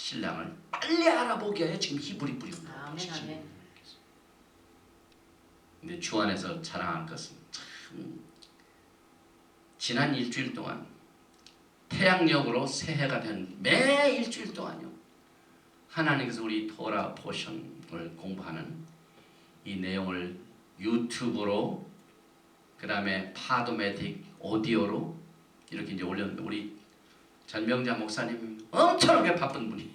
신랑을 빨리 알아보게 해 지금 히브리 뿌리고 아멘. 근데 주 안에서 자랑할 것은 참 지난 일주일 동안 태양력으로 새해가 된 매 일주일 동안요 하나님께서 우리 토라 포션을 공부하는 이 내용을 유튜브로 그 다음에 파도매틱 오디오로 이렇게 이제 올렸는데 우리 전명자 목사님 엄청나게 바쁜 분이에요.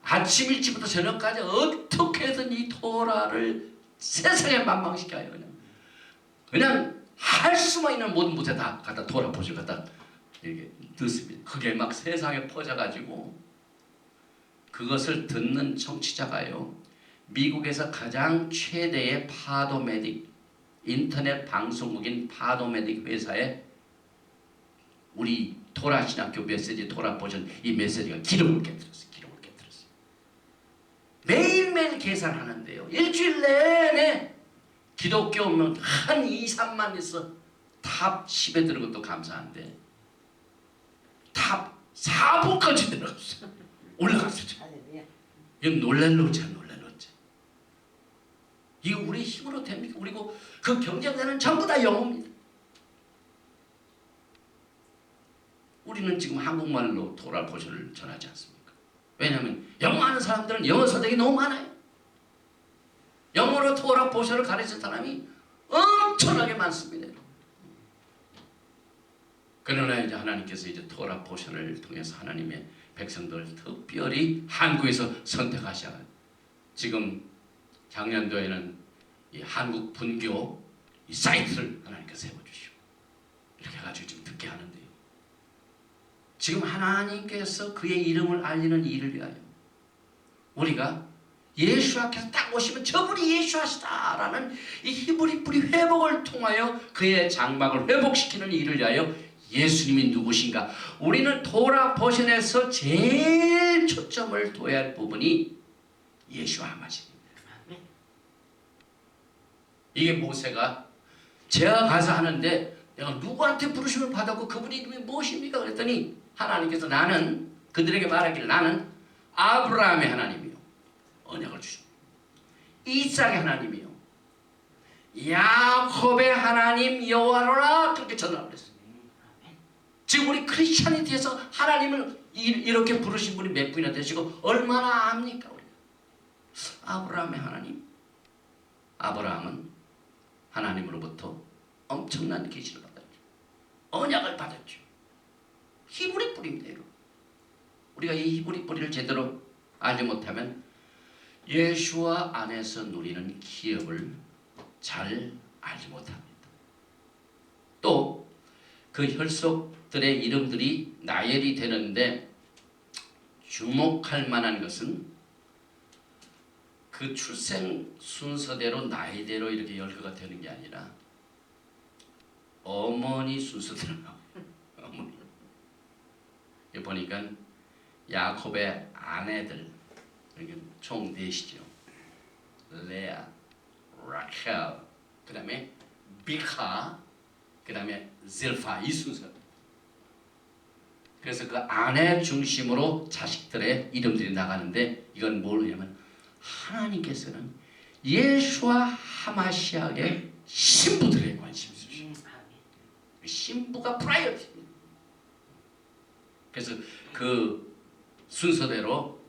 아침 일찍부터 저녁까지 어떻게든 이 토라를 세상에 만방시켜요. 그냥 할 수만 있는 모든 곳에 다 갖다 토라 포션 갖다 이렇게 듣습니다. 그게 막 세상에 퍼져가지고 그것을 듣는 청취자가요 미국에서 가장 최대의 파도매딕 인터넷 방송국인 파도매딕 회사에 우리 토라 신학교 메시지 토라 포션 이 메시지가 기름을 깨뜨렸어요. 기름을 깨뜨렸어요. 매일매일 계산하는데요. 일주일 내내 기독교 오면 한 2, 3만 있어 탑 10에 들은 것도 감사한데 탑 4부까지 들어갔어요. 올라갔어요. 이거 놀랄 노자 놀랄 노자. 이거 우리 힘으로 됩니까? 그리고 그 경쟁자는 전부 다 영어입니다. 우리는 지금 한국말로 토라 포션을 전하지 않습니까? 왜냐하면 영어 하는 사람들은 영어 선생이 너무 많아요. 영어로 토라 포션을 가르친 사람이 엄청나게 많습니다. 그러나 이제 하나님께서 이제 토라 포션을 통해서 하나님의 백성들 특별히 한국에서 선택하셔. 지금 작년도에는 이 한국 분교 이 사이트를 하나님께서 세워주시고 이렇게 해가지고 지금 듣게 하는데요. 지금 하나님께서 그의 이름을 알리는 일을 위하여 우리가 예수와께서 딱 오시면 저분이 예수하시다라는 이 히브리 뿌리 회복을 통하여 그의 장막을 회복시키는 일을 위하여 예수님이 누구신가? 우리는 토라 버전에서 제일 초점을 둬야 할 부분이 예수와 하마십니다. 이게 모세가 제가 가서 하는데 내가 누구한테 부르심을 받았고 그분의 이름이 무엇입니까? 그랬더니 하나님께서 나는 그들에게 말하기를 나는 아브라함의 하나님이요 언약을 주십니다. 이삭의 하나님이요 야곱의 하나님 여호와로라 그렇게 전하고 그랬어요. 지금 우리 크리스찬이티에서 하나님을 이렇게 부르신 분이 몇 분이나 되시고 얼마나 압니까? 우리가? 아브라함의 하나님. 아브라함은 하나님으로부터 엄청난 계시를 받았죠. 언약을 받았죠. 히브리 뿌리입니다. 우리가 이 히브리 뿌리를 제대로 알지 못하면 예수와 안에서 누리는 기업을 잘 알지 못합니다. 또 그 혈속들의 이름들이 나열이 되는데 주목할 만한 것은 그 출생 순서대로 나이대로 이렇게 열거가 되는 게 아니라 어머니 순서대로 어머니. 여기 보니까 야곱의 아내들 총 넷이죠. 레아, 라켈, 그 다음에 비카, 그 다음에 질파 이 순서. 그래서 그 아내 중심으로 자식들의 이름들이 나가는데 이건 뭐냐면 하나님께서는 예수와 하마시아의 신부들에 관심이 있으십니다. 신부가 프라이어티입니다. 그래서 그 순서대로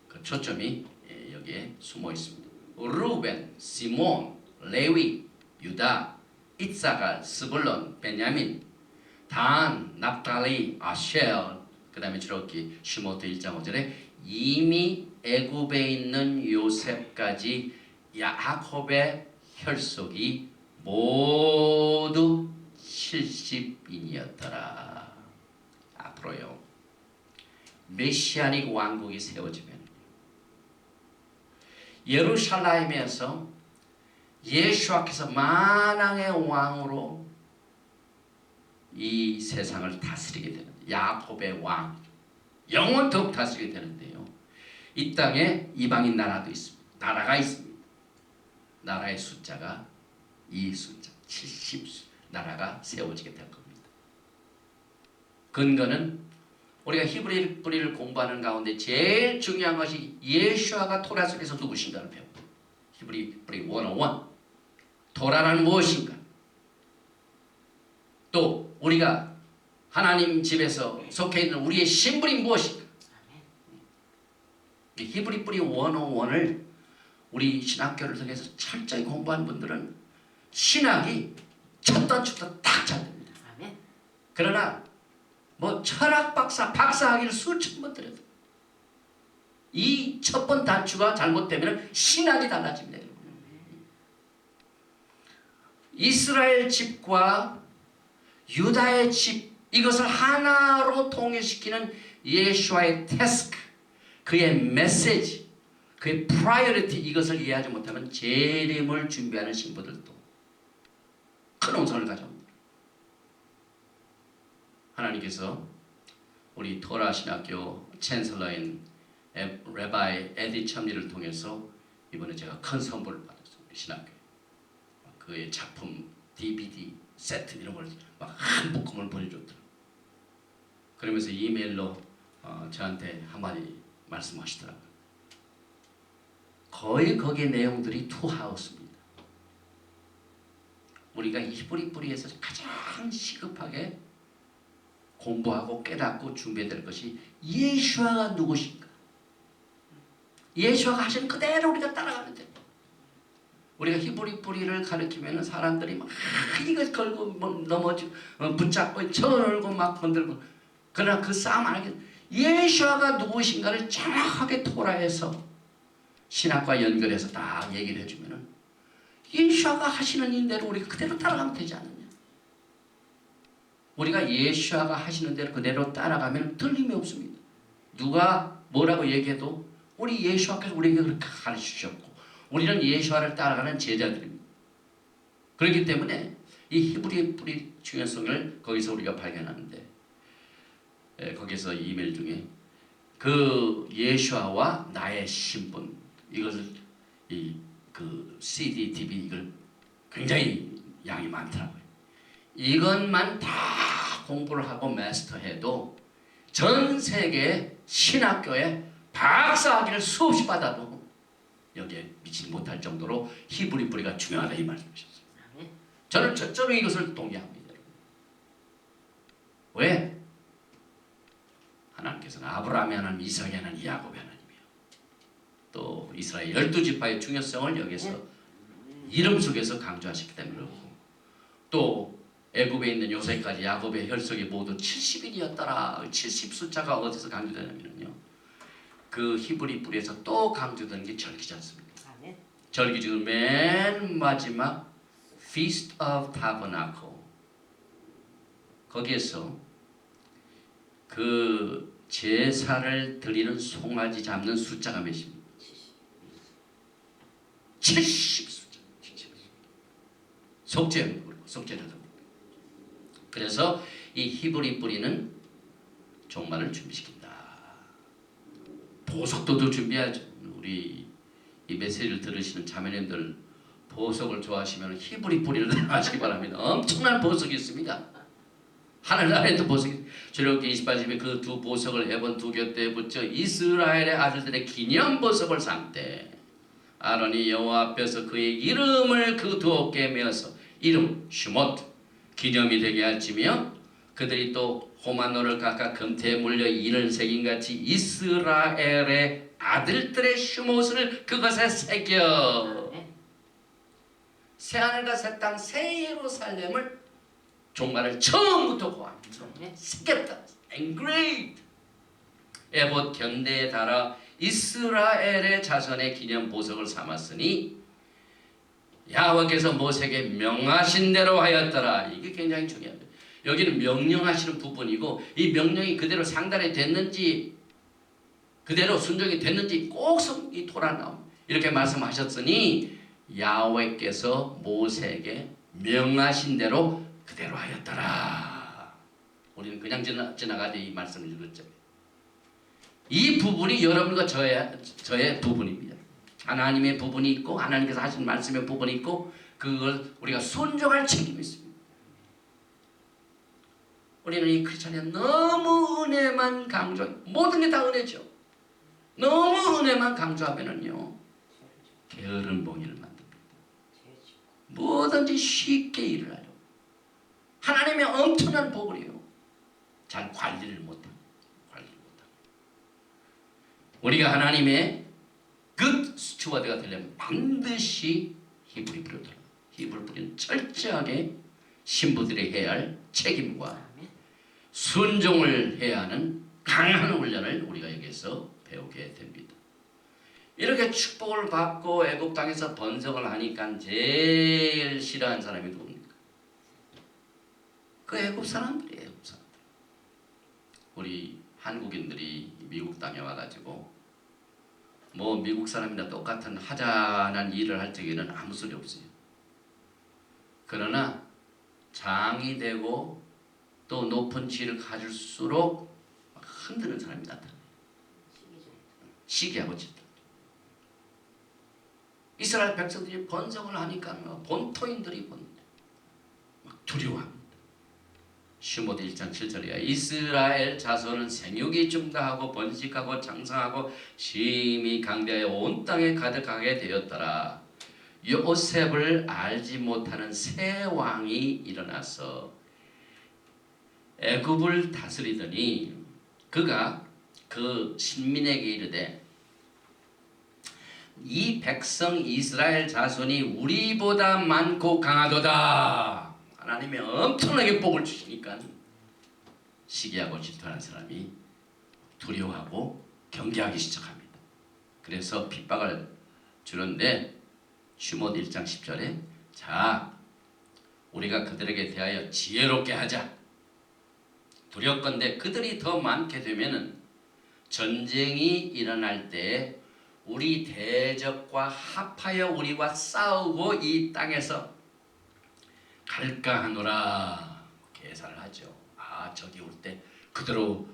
그 초점이 여기에 숨어 있습니다. 루벤, 시몬, 레위, 유다, 이사갈, 스불론, 베냐민, 단, 납달리, 아셀, 그 다음에 주럭기, 슈모트 1장 5절에 이미 애굽에 있는 요셉까지 야곱의 혈속이 모두 70인이었더라. 앞으로요 메시아닉 왕국이 세워지면 예루살렘에서 예수와께서 만왕의 왕으로 이 세상을 다스리게 되는 야곱의 왕 영원토록 다스리게 되는데요. 이 땅에 이방인 나라도 있습니다. 나라가 있습니다. 나라의 숫자가 이 숫자 70 나라가 세워지게 될 겁니다. 근거는 우리가 히브리 뿌리를 공부하는 가운데 제일 중요한 것이 예수아가 토라 속에서 누구신가를 배웁니다. 히브리 뿌리 101. 토라는 무엇인가? 또 우리가 하나님 집에서 속해 있는 우리의 신분이 무엇인가? 히브리 뿌리 101을 우리 신학교를 통해서 철저히 공부한 분들은 신학이 첫 단추부터 딱 잘 됩니다. 그러나 뭐 철학 박사학위를 수천 번 들여도 이 첫 번 단추가 잘못되면 신학이 달라집니다. 이스라엘 집과 유다의 집, 이것을 하나로 통일시키는 예수와의 태스크, 그의 메시지, 그의 프라이어리티, 이것을 이해하지 못하면 재림을 준비하는 신부들도 큰 혼선을 가져옵니다. 하나님께서 우리 토라 신학교 챈슬러인 레바이 에디 첨리를 통해서 이번에 제가 큰 선물을 받았어요. 신학교에. 그의 작품 DVD 세트 이런 걸 막 한 묶음을 보내줬더라고요. 그러면서 이메일로 저한테 한마디 말씀하시더라고요. 거의 거기에 내용들이 투하우스입니다. 우리가 이 히브리 뿌리에서 가장 시급하게 공부하고 깨닫고 준비해야 될 것이 예수아가 누구신가? 예수아가 하신 그대로 우리가 따라가면 돼요. 우리가 히브리 뿌리를 가르치면 사람들이 막 이거 걸고 넘어지고 붙잡고 쳐들고 막 건들고, 그러나 그 싸움 안 하겠. 예수아가 누구신가를 정확하게 토라해서 신학과 연결해서 다 얘기를 해주면은 예수아가 하시는 일대로 우리가 그대로 따라가면 되지 않느냐? 우리가 예수아가 하시는 대로 그대로 따라가면 틀림이 없습니다. 누가 뭐라고 얘기해도 우리 예수아께서 우리에게 그렇게 가르치셨고 우리는 예수아를 따라가는 제자들입니다. 그렇기 때문에 이 히브리 뿌리 중요성을 거기서 우리가 발견하는데, 거기서 이메일 중에 그 예수아와 나의 신분, 이것을 그 CD, TV 이걸 굉장히 양이 많더라고요. 이것만 다 공부를 하고 마스터해도 전 세계 신학교에 박사학위를 수없이 받아도 여기에 미치지 못할 정도로 히브리 뿌리가 중요하다 이 말씀이셨어요. 저는 저는 이것을 동의합니다. 왜? 하나님께서는 아브라함의 하나님, 이삭의 하나님, 야곱의 하나님이에요. 또 이스라엘 12지파의 중요성을 여기서 이름 속에서 강조하셨기 때문에 그렇고, 또 애굽에 있는 요새까지 야곱의 혈속이 모두 70인이었더라. 70 숫자가 어디서 강조되냐면요, 그 히브리 뿌리에서 또 강조되는 게 절기지 않습니까? 절기 중 맨 마지막 Feast of Tabernacle, 거기에서 그 제사를 드리는 송아지 잡는 숫자가 몇입니까? 70 숫자. 속죄는 그렇고 속죄를 하다. 그래서 이 히브리 뿌리는 종말을 준비시킨다. 보석도도 준비하죠. 우리 이 메시지를 들으시는 자매님들 보석을 좋아하시면 히브리 뿌리를 하시기 바랍니다. 엄청난 보석이 있습니다. 하늘나라에도 보석이, 출애굽기 28장에 그 두 보석을 에본 두 곁에 붙여 이스라엘의 아들들의 기념 보석을 삼되 아론이 여호와 앞에서 그의 이름을 그 두 어깨에 메어서 이름 슈못 기념이 되게 할지며 그들이 또 호마노를 각각 금태에 물려 인을 새긴같이 이스라엘의 아들들의 슈못을 그것에 새겨 새하늘과 새 땅 새 예루살렘을 종말을 처음부터 고하면서 새겼다. engraved 에봇 견대에 달아 이스라엘의 자손의 기념 보석을 삼았으니 야훼께서 모세에게 명하신 대로 하였더라. 이게 굉장히 중요합니다. 여기는 명령하시는 부분이고 이 명령이 그대로 상달이 됐는지 그대로 순종이 됐는지 꼭 이 토라에 나옵니다. 이렇게 말씀하셨으니 야훼께서 모세에게 명하신 대로 그대로 하였더라. 우리는 그냥 지나가지 이 말씀을 읽었죠. 이 부분이 여러분과 저의 부분입니다. 하나님의 부분이 있고 하나님께서 하신 말씀의 부분이 있고 그걸 우리가 순종할 책임이 있습니다. 우리는 이 크리스찬이 너무 은혜만 강조, 모든 게 다 은혜죠. 너무 은혜만 강조하면은요 게으른 봉인을 만듭니다. 뭐든지 쉽게 일을 하려. 하나님의 엄청난 복을요 잘 관리를 못합니다. 우리가 하나님의 굿 스튜어드가 되려면 반드시 히브리 뿌리로 돌아가. 히브리 뿌리는 철저하게 신부들이 해야 할 책임과 순종을 해야 하는 강한 훈련을 우리가 여기서 배우게 됩니다. 이렇게 축복을 받고 애굽 땅에서 번성을 하니까 제일 싫어하는 사람이 누굽니까? 그 애굽 사람들이에요. 애굽 사람들. 우리 한국인들이 미국 땅에 와가지고 뭐 미국 사람이나 똑같은 하자난 일을 할 적에는 아무 소리 없어요. 그러나 장이 되고 또 높은 지위를 가질수록 흔드는 사람이 나타나요. 시기하고 질투. 이스라엘 백성들이 번성을 하니까 본토인들이 막 두려워합니다. 슈모드 1장 7절이야. 이스라엘 자손은 생육이 증가하고 번식하고 장성하고 심히 강대하여 온 땅에 가득하게 되었더라. 요셉을 알지 못하는 새 왕이 일어나서 애굽을 다스리더니 그가 그 신민에게 이르되 이 백성 이스라엘 자손이 우리보다 많고 강하도다. 하나님이 엄청나게 복을 주시니까 시기하고 질투하는 사람이 두려워하고 경계하기 시작합니다. 그래서 핍박을 주는데 슈모드 1장 10절에 자 우리가 그들에게 대하여 지혜롭게 하자. 두렵건대 그들이 더 많게 되면은 전쟁이 일어날 때 우리 대적과 합하여 우리와 싸우고 이 땅에서 갈까 하노라. 계산을 하죠. 아 저기 올 때 그대로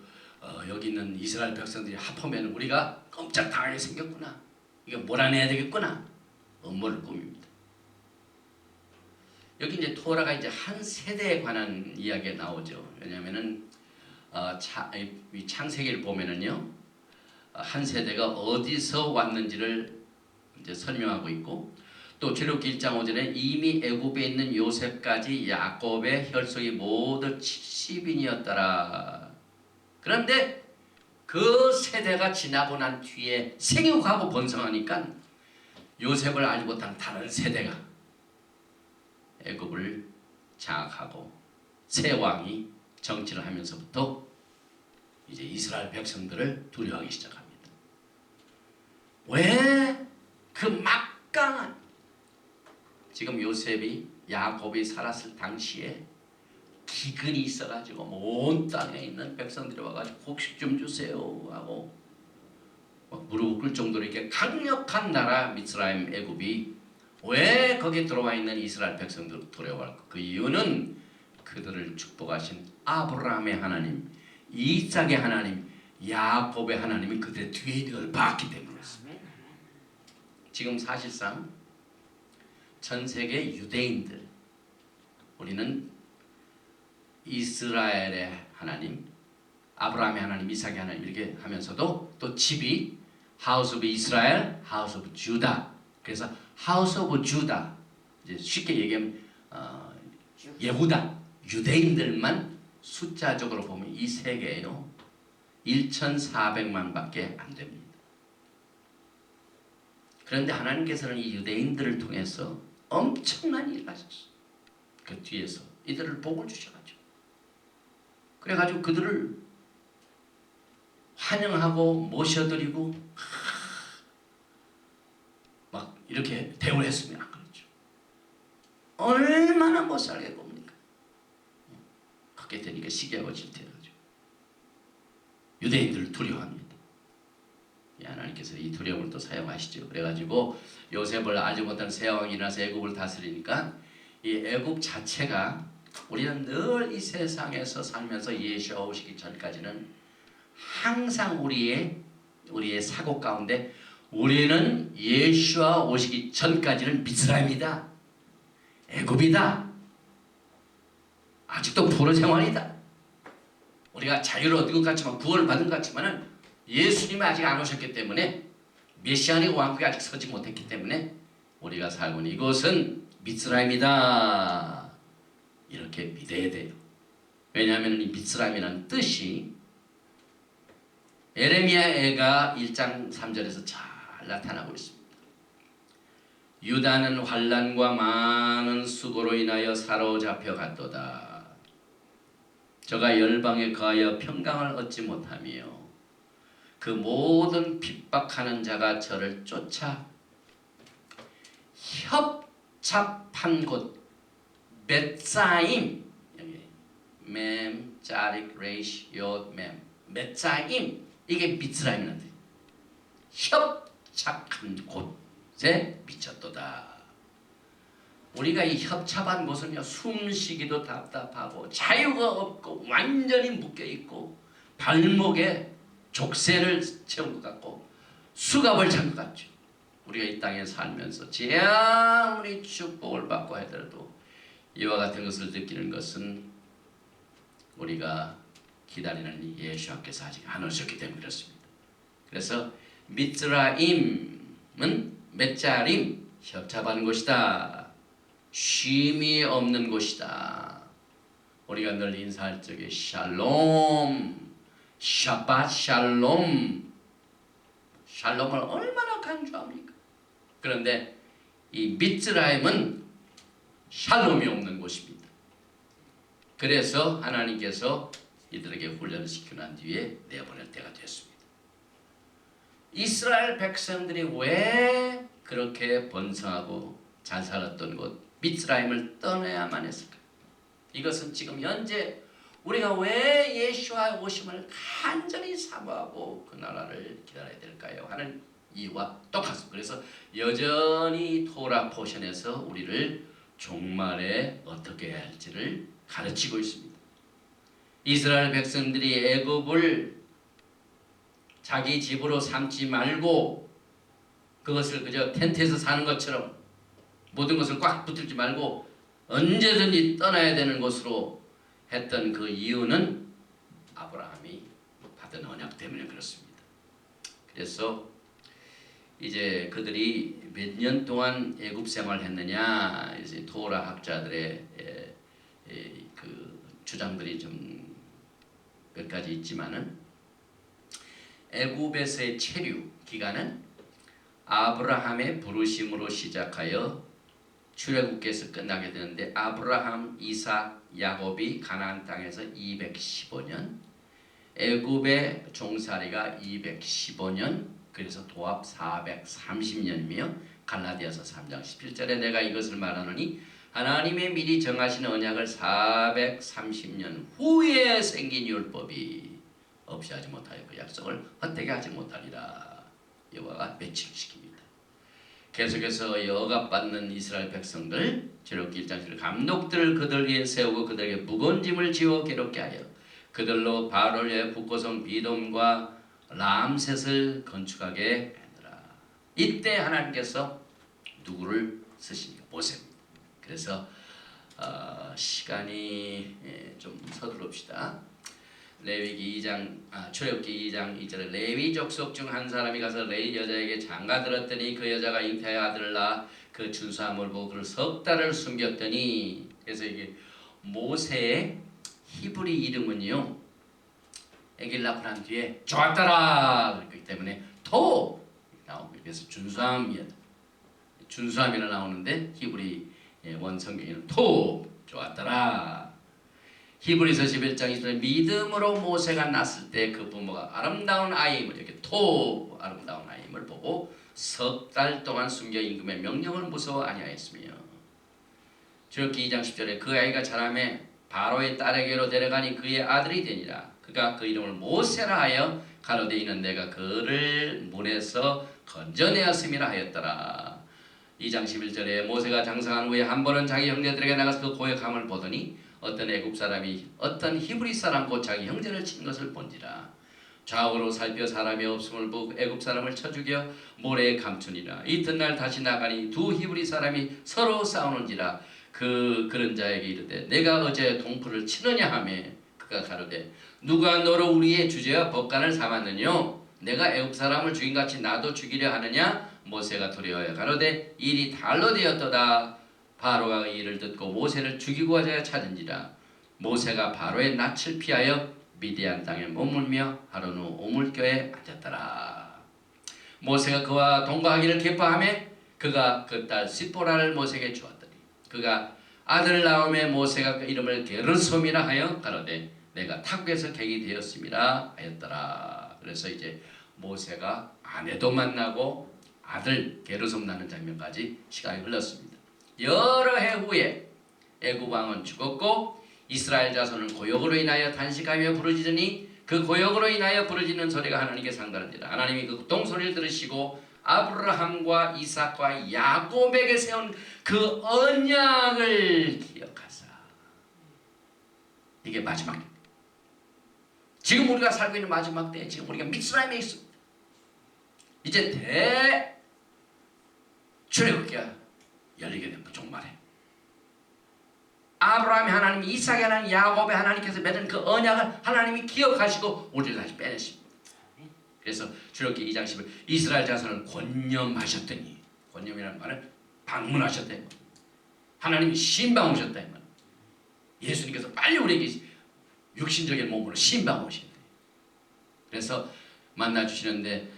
여기 있는 이스라엘 백성들이 합하면 우리가 깜짝 당하게 생겼구나. 이거 몰아내야 되겠구나. 음모를 꾸밉니다. 여기 이제 토라가 이제 한 세대에 관한 이야기가 나오죠. 왜냐하면은 창세기를 보면은요 한 세대가 어디서 왔는지를 이제 설명하고 있고 또 출애굽기 1장 5절에 이미 애굽에 있는 요셉까지 야곱의 혈속이 모두 70인이었더라. 그런데 그 세대가 지나고 난 뒤에 생육하고 번성하니까 요셉을 알지 못한 다른 세대가 애굽을 장악하고 새 왕이 정치를 하면서부터 이제 이스라엘 백성들을 두려워하기 시작합니다. 왜 그 막강한 지금 요셉이 야곱이 살았을 당시에 기근이 있어가지고 온 땅에 있는 백성들이 와가지고 곡식 좀 주세요 하고 막 무릎 꿇을 정도로 이렇게 강력한 나라 미스라임 애굽이 왜 거기에 들어와 있는 이스라엘 백성들을 두려워할까? 그 이유는 그들을 축복하신 아브라함의 하나님, 이삭의 하나님, 야곱의 하나님이 그들의 뒤에 있는 걸 봤기 때문이었습니다. 지금 사실상 전 세계 유대인들 우리는 이스라엘의 하나님, 아브라함의 하나님, 이삭의 하나님 이렇게 하면서도 또 집이 하우스 오브 이스라엘, 하우스 오브 주다. 그래서 하우스 오브 주다 이제 쉽게 얘기하면 예후다 유대인들만 숫자적으로 보면 이 세 개예요. 1,400만밖에 안 됩니다. 그런데 하나님께서는 이 유대인들을 통해서 엄청난 일을 하셨어요. 그 뒤에서 이들을 복을 주셔가지고 그래가지고 그들을 환영하고 모셔드리고 막 이렇게 대우를 했으면 안 그렇죠. 얼마나 못 살게 봅니까? 그렇게 되니까 시기하고 질투해가지고 유대인들을 두려워합니다. 하나님께서 이 두려움을 또 사용하시죠. 그래가지고 요셉을 알지 못한 새 왕이 일어나서 애굽을 다스리니까 이 애굽 자체가 우리는 늘 이 세상에서 살면서 예수가 오시기 전까지는 항상 우리의 사고 가운데 우리는 예수가 오시기 전까지는 미스라임이다, 애굽이다, 아직도 포로 생활이다. 우리가 자유를 얻은 것 같지만 구원을 받은 것 같지만은 예수님이 아직 안 오셨기 때문에 메시아닉 왕국이 아직 서지 못했기 때문에 우리가 살고 있는 이곳은 미스라임이다. 이렇게 믿어야 돼요. 왜냐하면 이 미스라임이라는 뜻이 에레미야가 1장 3절에서 잘 나타나고 있습니다. 유다는 환난과 많은 수고로 인하여 사로잡혀 갔도다. 저가 열방에 거하여 평강을 얻지 못하며 그 모든 핍박하는 자가 저를 쫓아 협잡한 곳 벳사임, 여기 맴 짜릭 레이시 요맴 벳사임, 이게 미스라임이라는 뜻. 협착한 곳에 미쳤도다. 우리가 이 협잡한 곳은요, 숨쉬기도 답답하고 자유가 없고 완전히 묶여있고 발목에 족쇄를 채운 것 같고 수갑을 찬 것 같죠. 우리가 이 땅에 살면서 아무리 축복을 받고 하더라도 이와 같은 것을 느끼는 것은 우리가 기다리는 예수님께서 아직 안 오셨기 때문에 그렇습니다. 그래서 미스라임은 맷자림, 협잡한 곳이다. 쉼이 없는 곳이다. 우리가 늘 인사할 적에 샬롬, 샤밧 샬롬, 샬롬을 얼마나 강조합니까? 그런데 이 미스라임은 샬롬이 없는 곳입니다. 그래서 하나님께서 이들에게 훈련을 시키고 난 뒤에 내보낼 때가 됐습니다. 이스라엘 백성들이 왜 그렇게 번성하고 잘 살았던 곳 미스라임을 떠나야만 했을까? 이것은 지금 현재 우리가 왜 예수와의 오심을 간절히 사모하고 그 나라를 기다려야 될까요? 하는 이유와 똑같습니다. 그래서 여전히 토라 포션에서 우리를 종말에 어떻게 해야 할지를 가르치고 있습니다. 이스라엘 백성들이 애굽을 자기 집으로 삼지 말고 그것을 그저 텐트에서 사는 것처럼 모든 것을 꽉 붙들지 말고 언제든지 떠나야 되는 곳으로 했던 그 이유는 아브라함이 받은 언약 때문에 그렇습니다. 그래서 이제 그들이 몇 년 동안 애굽 생활을 했느냐, 이제 토라 학자들의 그 주장들이 좀 몇 가지 있지만은 애굽에서의 체류 기간은 아브라함의 부르심으로 시작하여 출애굽기에서 끝나게 되는데 아브라함, 이삭, 야곱이 가나안 땅에서 215년, 애굽의 종살이가 215년, 그래서 도합 430년이며 갈라디아서 3장 11절에 내가 이것을 말하노니 하나님의 미리 정하신 언약을 430년 후에 생긴 율법이 없이 하지 못하여 그 약속을 헛되게 하지 못하리라. 여호와가 매칭시킵니다. 계속해서 억압받는 이스라엘 백성들 출애굽기 1장 7절 감독들을 그들 위에 세우고 그들에게 무거운 짐을 지워 괴롭게 하여 그들로 바로를 위해 북고성 비돔과 람셋을 건축하게 하더라. 이때 하나님께서 누구를 쓰십니까? 모세입니다. 그래서 시간이 좀 서두릅시다. 레위기 2장 출애굽기 2장 2절에 레위 족속 중 한 사람이 가서 레위 여자에게 장가 들었더니 그 여자가 잉태하여 아들을 낳아 그 준수함을 보고 그를 석 달을 숨겼더니, 그래서 이게 모세의 히브리 이름은요 아기를 낳고 난 뒤에 좋았더라 그렇기 때문에 토 나옵니다. 그래서 준수함이라 나오는데 히브리 원성경에는 토 좋았더라. 히브리서 11장 20절에 믿음으로 모세가 낳았을 때 그 부모가 아름다운 아이임을, 이렇게 토 아름다운 아이임을 보고 석 달 동안 숨겨 임금의 명령을 무서워 아니하였으며, 출애굽기 2장 10절에 그 아이가 자라매 바로의 딸에게로 데려가니 그의 아들이 되니라. 그가 그 이름을 모세라 하여 가로되 이는 내가 그를 문에서 건져내었음이라 하였더라. 2장 11절에 모세가 장성한 후에 한 번은 자기 형제들에게 나가서 그 고역함을 보더니 어떤 애굽 사람이 어떤 히브리 사람 곧 자기 형제를 친 것을 본지라. 좌우로 살펴 사람이 없음을 보고 애굽 사람을 쳐 죽여 모래에 감추니라. 이튿날 다시 나가니 두 히브리 사람이 서로 싸우는지라. 그런 자에게 이르되 내가 어제 동풀을 치느냐 하매 그가 그가 가로되 누가 너로 우리의 주제와 법관을 삼았느뇨? 내가 애굽 사람을 죽인같이 나도 죽이려 하느냐? 모세가 두려워하여 가로되 일이 달로 되었도다. 바로가 그 일을 듣고 모세를 죽이고 하자 찾은지라. 모세가 바로의 낯을 피하여 미디안 땅에 머물며 하루는 오물교에 앉았더라. 모세가 그와 동거하기를 기뻐하며 그가 그 딸 시포라를 모세에게 주었더니 그가 아들을 낳음에 모세가 그 이름을 게르솜이라 하여 가로되 내가 탁구에서 객이 되었음이라 하였더라. 그래서 이제 모세가 아내도 만나고 아들 게르솜 낳는 장면까지 시간이 흘렀습니다. 여러 해 후에 애굽 왕은 죽었고 이스라엘 자손은 고역으로 인하여 단식하며 부르짖으니 그 고역으로 인하여 부르짖는 소리가 하나님께 상달한지라. 하나님이 그 고통소리를 들으시고 아브라함과 이삭과 야곱에게 세운 그 언약을 기억하사. 이게 마지막. 지금 우리가 살고 있는 마지막 때, 지금 우리가 미스라임에 있습니다. 이제 출애굽기가 열리게 됩니다. 종말에 아브라함의 하나님, 이삭의 하나님, 야곱의 하나님께서 맺은 그 언약을 하나님이 기억하시고 우리를 다시 빼내십니다. 그래서 출애굽기 2장 10을 이스라엘 자손을 권념하셨더니, 권념이라는 말은 방문하셨다. 하나님이 신방 오셨다. 예수님께서 빨리 우리에게 육신적인 몸으로 신방 오신다. 그래서 만나주시는데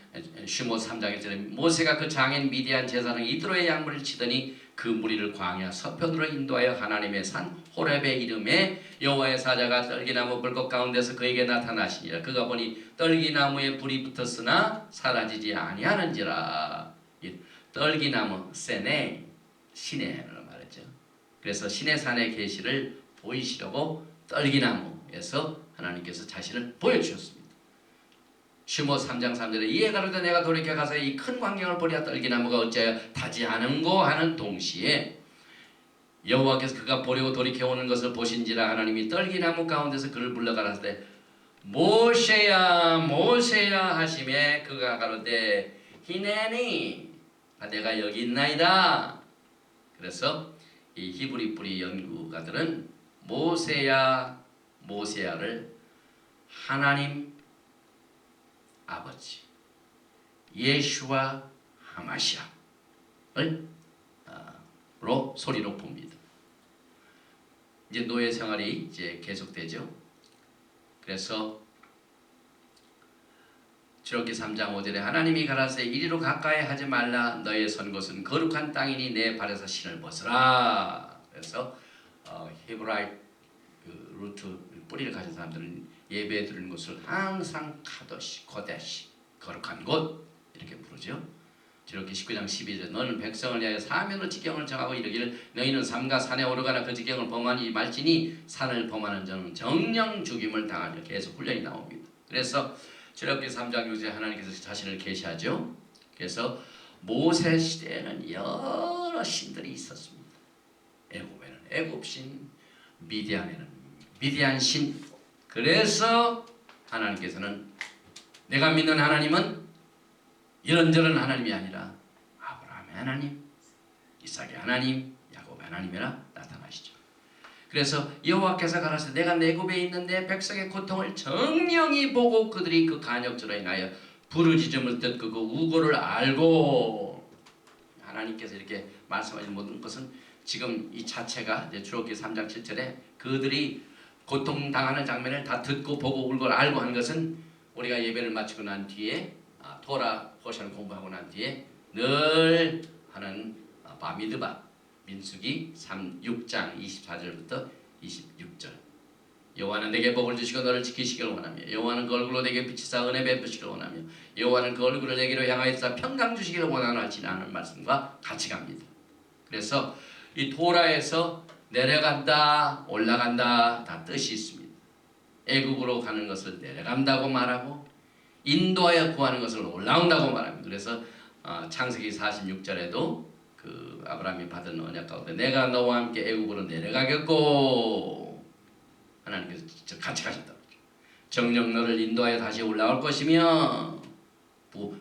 슈모 3장 1절에 모세가 그 장인 미디안 제사장 이드로의 양물을 치더니 그 무리를 광야 서편으로 인도하여 하나님의 산 호렙의 이름에 여호와의 사자가 떨기나무 불꽃 가운데서 그에게 나타나시니라. 그가 보니 떨기나무에 불이 붙었으나 사라지지 아니하는지라. 떨기나무 세네 시내를 말했죠. 그래서 시내산의 계시를 보이시려고 떨기나무에서 하나님께서 자신을 보여주셨습니다. 슈모 3장 3절에 이에 가로되 내가 돌이켜 가서 이 큰 광경을 보리라. 떨기나무가 어찌하여 타지 않은고 하는 동시에 여호와께서 그가 보려고 돌이켜 오는 것을 보신지라. 하나님이 떨기나무 가운데서 그를 불러 가라사대 모세야 모세야 하시매 그가 가로되 히네니 내가 여기 있나이다. 그래서 이 히브리 뿌리 연구가들은 모세야 모세야를 하나님 아버지 예슈와 하마시아를 로 소리로 봅니다. 이제 노예 생활이 이제 계속되죠. 그래서 출애굽기 3장 5절에 하나님이 가라사대 이리로 가까이 하지 말라. 너의 선 곳은 거룩한 땅이니 내 발에서 신을 벗으라. 그래서 히브라이 그 루트 뿌리를 가진 사람들은 예배 드리는 곳을 항상 카도시, 고데시, 거룩한 곳 이렇게 부르죠. 출애굽기 19장 12절에 너는 백성을 위하여 사면으로 지경을 정하고 이르기를 너희는 삼가 산에 오르거나 그 지경을 범하니 말지니 산을 범하는 자는 정령 죽임을 당하리라. 계속 훈련이 나옵니다. 그래서 출애굽기 3장 6절에 하나님께서 자신을 계시하죠. 그래서 모세 시대에는 여러 신들이 있었습니다. 애굽에는 애굽신, 미디안에는 미디안신. 그래서 하나님께서는 내가 믿는 하나님은 이런저런 하나님이 아니라 아브라함의 하나님, 이삭의 하나님, 야곱의 하나님이라 나타나시죠. 그래서 여호와께서 가라사대 내가 애굽에 있는 내 백성의 고통을 정령히 보고 그들이 그 간역으로 인하여 부르짖음을 듣고 그 우고를 알고. 하나님께서 이렇게 말씀하신 모든 것은 지금 이 자체가 이제 출애굽기 3장 7절에 그들이 고통당하는 장면을 다 듣고 보고 울고 알고 하는 것은 우리가 예배를 마치고 난 뒤에 토라 포션을 공부하고 난 뒤에 늘 하는 바미드바 민수기 6장 24절부터 26절 여호와는 내게 복을 주시고 너를 지키시기를 원하며 여호와는 그 얼굴로 내게 비치사 은혜 베푸시기를 원하며 여호와는 그 얼굴을 내게로 향하여서 평강 주시기를 원하는 말씀과 같이 갑니다. 그래서 이 토라에서 내려간다 올라간다 다 뜻이 있습니다. 애굽으로 가는 것을 내려간다고 말하고 인도하여 구하는 것을 올라온다고 말합니다. 그래서 창세기 46절에도 그 아브라함이 받은 언약 가운데 내가 너와 함께 애굽으로 내려가겠고 하나님께서 직접 같이 가셨다고. 정녕 너를 인도하여 다시 올라올 것이며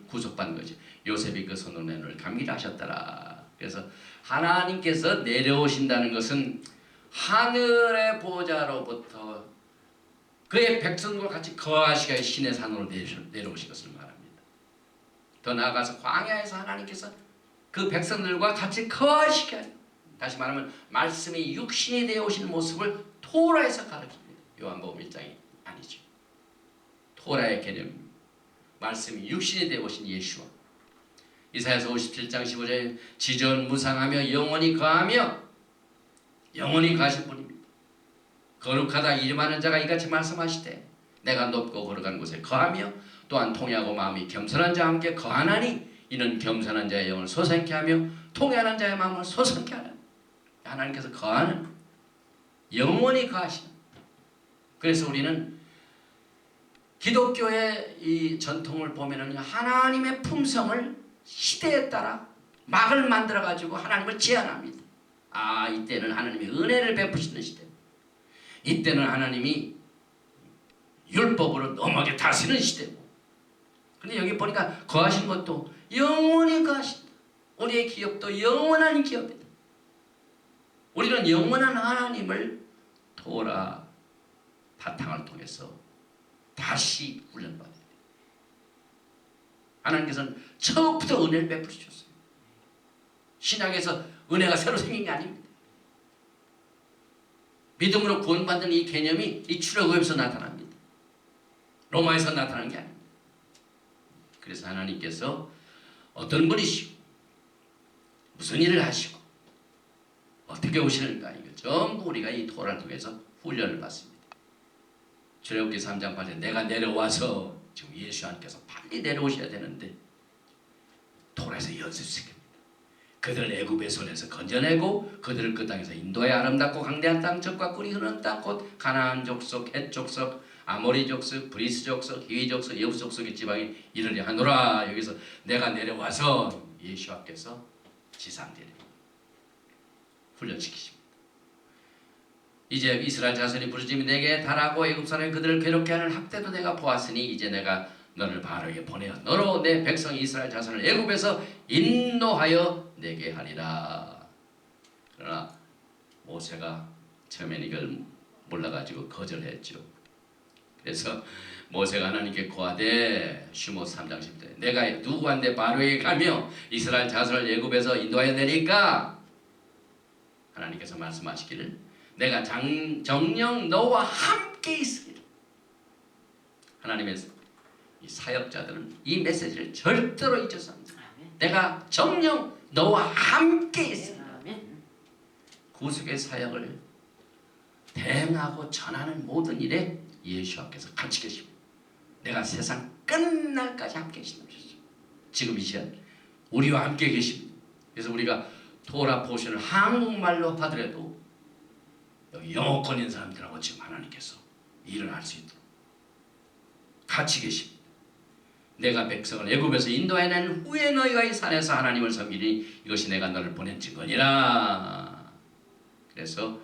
구속받는 거죠. 요셉이 그 손으로 내 눈을 감기라 하셨더라. 그래서 하나님께서 내려오신다는 것은 하늘의 보좌로부터 그의 백성과 같이 거하시기 위해 신의 산으로 내려오신 것을 말합니다. 더 나아가서 광야에서 하나님께서 그 백성들과 같이 거하시게 하여, 다시 말하면 말씀이 육신이 되어 오시는 모습을 토라에서 가르칩니다. 요한복음 1장이 아니죠. 토라의 개념입니다. 말씀이 육신이 되어 오신 예수와 이사야서 57장 15절에 지전무상하며 영원히 거하며 영원히 거하실 분입니다. 거룩하다 이름하는 자가 이같이 말씀하시되 내가 높고 거룩한 곳에 거하며 또한 통회하고 마음이 겸손한 자와 함께 거하나니 이는 겸손한 자의 영을 소생케 하며 통회하는 자의 마음을 소생케 하라. 하나님께서 거하는, 영원히 거하시는. 그래서 우리는 기독교의 이 전통을 보면은 하나님의 품성을 시대에 따라 막을 만들어 가지고 하나님을 제한합니다. 이때는 하나님이 은혜를 베푸시는 시대, 이때는 하나님이 율법으로 너무하게 다스리는 시대고. 근데 여기 보니까 거하시는 것도 영원히 거하신다. 우리의 기업도 영원한 기업이다. 우리는 영원한 하나님을 토라 바탕을 통해서 다시 훈련받아야 돼요. 하나님께서는 처음부터 은혜를 베푸셨어요. 신약에서 은혜가 새로 생긴 게 아닙니다. 믿음으로 구원받는 이 개념이 이 출애굽에서 나타납니다. 로마에서 나타난 게 아닙니다. 그래서 하나님께서 어떤 분이시고 무슨 일을 하시고 어떻게 오시는가, 이거 전부 우리가 이 토라를 통해서 훈련을 받습니다. 출애굽기 3장 8절 내가 내려와서, 지금 예수 하나님께서 빨리 내려오셔야 되는데 토라에서 연습시킵니다. 그들을 애굽의 손에서 건져내고 그들을 그 땅에서 인도의 아름답고 강대한 땅, 젖과 꿀이 흐르는 땅, 곧 가나안 족속, 헷 족속, 아모리 족속, 브리스 족속, 히위 족속, 여부 족속의 지방에 이르려 하노라. 여기서 내가 내려와서 예수께서 지상되리 훈련시키십니다. 이제 이스라엘 자손이 부르짖으며 내게 달하고 애굽 사람이 그들을 괴롭게 하는 학대도 내가 보았으니 이제 내가 너를 바로에게 보내어 너로 내 백성 이스라엘 자손을 애굽에서 인도하여 내게 하리라. 그러나 모세가 처음엔 이걸 몰라가지고 거절했죠. 그래서 모세가 하나님께 고하되 슈못 3장 10절 내가 누구한테 바로에게 가며 이스라엘 자손을 애굽에서 인도하여 내릴까? 하나님께서 말씀하시기를 내가 정녕 너와 함께 있으리라. 하나님의 이 사역자들은 이 메시지를 절대로 잊어서 안 됩니다. 내가 정녕 너와 함께 있으리라. 구속의 사역을 대행하고 전하는 모든 일에 예수께서 같이 계십니다. 내가 세상 끝날까지 함께 계신다고 하셨죠. 지금 이 시간 우리와 함께 계십니다. 그래서 우리가 토라 포션을 한국말로 하더라도 여기 영어권 있는 사람들하고 지금 하나님께서 일을 할 수 있도록 같이 계십니다. 내가 백성을 애굽에서 인도해낸 후에 너희가 이 산에서 하나님을 섬기니 이것이 내가 너를 보낸 증거니라. 그래서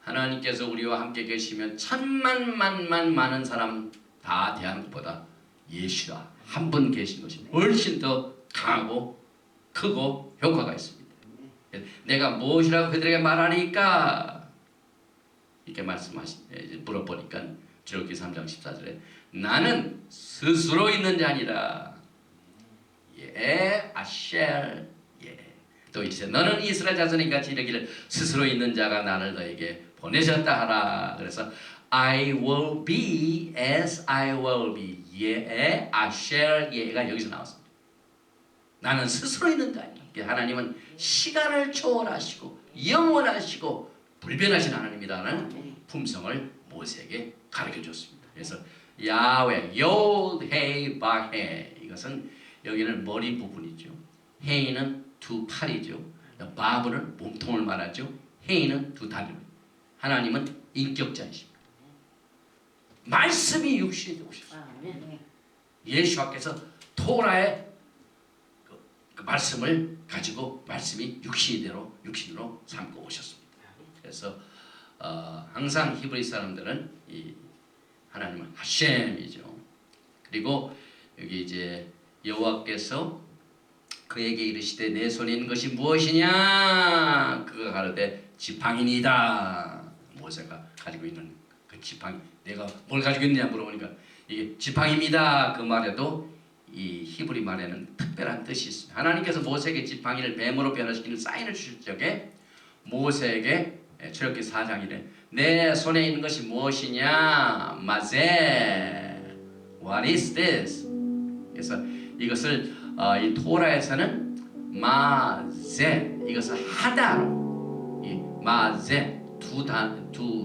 하나님께서 우리와 함께 계시면 천만 만만 많은 사람 다 대하는 것보다 예수와 한 분 계신 것이 훨씬 더 강하고 크고 효과가 있습니다. 내가 무엇이라고 그들에게 말하니까 이렇게 물어보니까 출애굽기 3장 14절에 나는 스스로 있는 자 아니라 아셀 또 이제 너는 이스라엘 자손이 같이 이르기를 스스로 있는 자가 나를 너에게 보내셨다 하라. 그래서 I will be as I will be 아셀 가 여기서 나왔습니다. 나는 스스로 있는 자 아니라. 하나님은 시간을 초월하시고 영원하시고 불변하신 하나님이라는 품성을 모세에게 가르쳐 줬습니다. 그래서 야훼, 요드, 헤이, 바헤 이것은 여기는 머리 부분이죠. 헤이는 두 팔이죠. 바브는 몸통을 말하죠. 헤이는 두 다리입니다. 하나님은 인격자이십니다. 말씀이 육신이 되고 싶습니다. 예수께서 토라의 그 말씀을 가지고 말씀이 육신으로 삼고 오셨습니다. 그래서 항상 히브리 사람들은 이 하나님은 하셴이죠. 그리고 여기 이제 여호와께서 그에게 이르시되 내 손에 있는 것이 무엇이냐? 그가 가로되 지팡이니이다. 모세가 가지고 있는 그 지팡이 내가 뭘 가지고 있느냐 물어보니까 이게 지팡이입니다. 그 말에도 이 히브리 말에는 특별한 뜻이 있습니다. 하나님께서 모세에게 지팡이를 뱀으로 변화시키는 사인을 주실 적에 모세에게 출애굽기 4장이래 내 손에 있는 것이 무엇이냐 마제 What is this? 그래서 이것을 이 토라에서는 마제 이것을 하다로 이 마제 두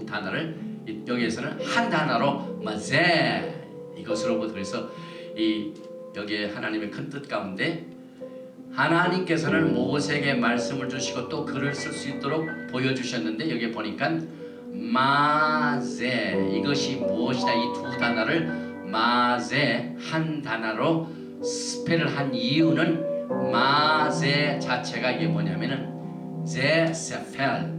단어를 여기에서는 한 단어로 마제 이것으로부터 그래서 이 여기에 하나님의 큰 뜻 가운데 하나님께서는 모세에게 말씀을 주시고 또 글을 쓸 수 있도록 보여주셨는데 여기 보니까 마제 이것이 무엇이다 이 두 단어를 마제 한 단어로 스펠을 한 이유는 마제 자체가 이게 뭐냐면은 제세펠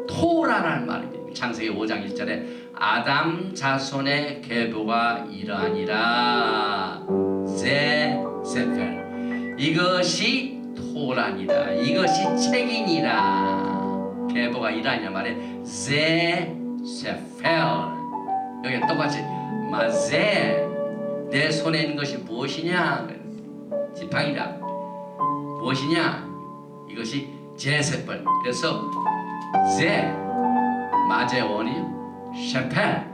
토라라는 말입니다. 창세기 5장 1절에 아담 자손의 계보가 이러하니라 제세펠 이것이 토라니라 이것이 책이니라 계보가 이러하니라 말에 제세펠 여기 똑같이 마제 내 손에 있는 것이 무엇이냐 지팡이다 무엇이냐 이것이 제세펠 그래서 제 마제 원이 셰펠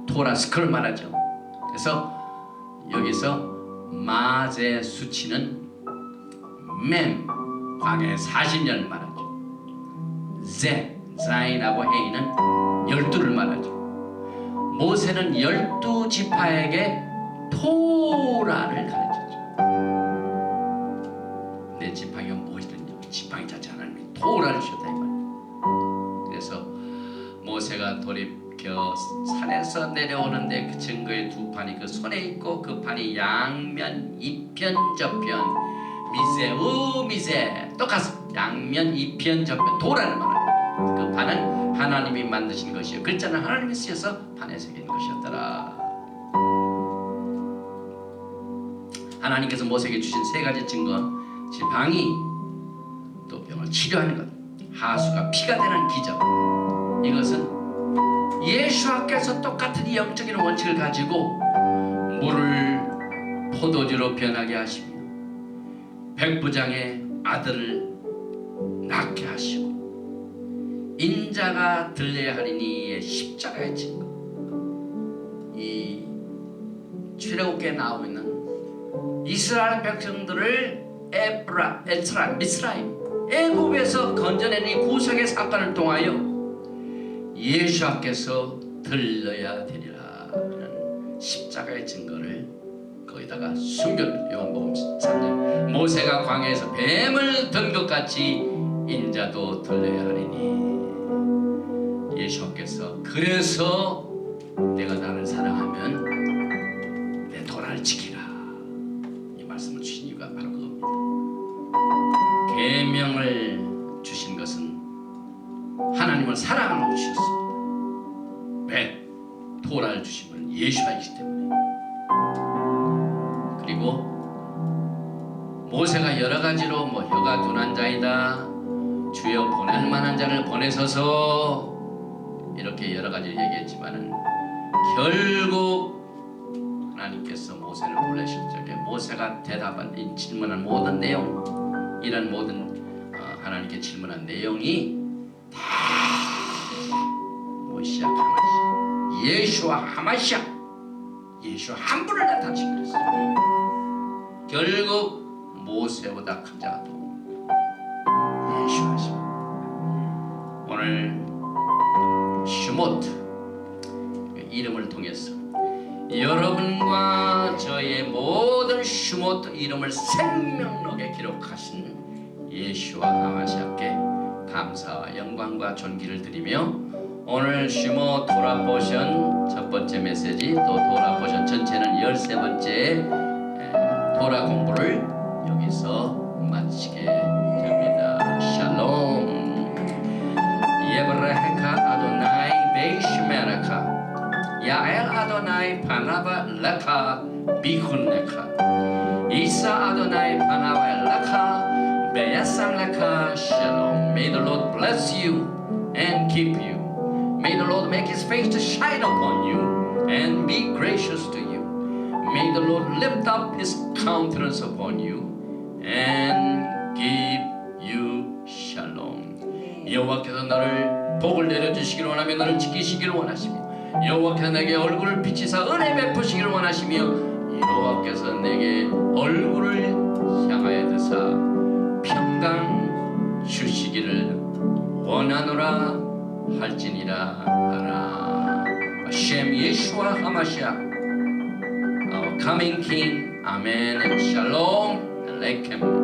토라 스크를 말하죠. 그래서 여기서 마제 수치는 맴 광해 40년을 말하죠. 제 자인하고 헤이는 12를 말하죠. 모세는 12지파에게 토라를 가르쳤죠. 내 지팡이가 무엇이든지 지팡이 자체 하나님이 토라를 주셨다 이 말이에요. 그래서 모세가 돌이켜 산에서 내려오는데 그 증거의 두 판이 그 손에 있고 그 판이 양면 이편 저편 미세 미세 똑같습니다. 양면 이편 저편 도라는 말입니다. 그 판은 하나님이 만드신 것이요 글자는 하나님이 쓰셔서 판에 새긴 것이었더라. 하나님께서 모세에게 주신 세 가지 증거 지팡이 또 병을 치료하는 것 하수가 피가 되는 기적 이것은 예수께서 똑같은 이 영적인 원칙을 가지고 물을 포도주로 변하게 하시며 백부장의 아들을 낳게 하시고 인자가 들려야 하리니의 십자가의 증거 이 출애굽기에 나오고 있는 이스라엘 백성들을 미스라임 애굽에서 건져낸 이 구속의 사건을 통하여 예수께서 들려야 되리라 하는 십자가의 증거를 거기다가 숨겨놓은 요한복음 3장 모세가 광야에서 뱀을 든 것 같이 인자도 들려야 하리니 예수께서 그래서 내가 나를 사랑하면 내 도를 지키라 이 말씀을 주신 이유가 바로 그겁니다. 계명을 주신 것은 하나님을 사랑하는 주셨습니다. 왜? 토라를 주신 분은 예수이기 때문에. 그리고 모세가 여러 가지로 혀가 둔한 자이다 주여 보낼 만한 자를 보내소서 이렇게 여러 가지를 얘기했지만은 결국 하나님께서 모세를 보내실 적에 모세가 대답한 질문한 모든 내용 이런 모든 하나님께 질문한 내용이 다 모시아 하마시아 예수와 하마시아 예수 한 분을 나타내신 것입니다. 결국 모세보다 큰 자가 또 예수 하십니다. 오늘 슈모트 이름을 통해서 여러분과 저의 모든 슈모트 이름을 생명록에 기록하신 예수와 하마시아께 감사와 영광과 존귀를 드리며 오늘 슈모 토라 포션 첫 번째 메시지 또 토라 포션 전체는 13번째 토라 공부를 여기서 마치게 됩니다. 샬롬 예브라헤카 아도나이 베이시메라카 야엘 아도나이 파나바 라카 비쿤레카 이사 아도나이 파나바 라카 베야삼 라카 샬롬 May the Lord bless you and keep you. May the Lord make his face to shine upon you and be gracious to you. May the Lord lift up his countenance upon you and give you shalom. 여호와께서 너를 복을 내려주시기를 원하며 너를 지키시기를 원하시며 여호와께서 내게 얼굴을 비치사 은혜 베푸시기를 원하시며 여호와께서 내게 얼굴을 향하여 드사 평강 주시기를 원하노라 할지니라 하라. Hashem Yeshua HaMashiach, our coming King. Amen and Shalom Aleichem.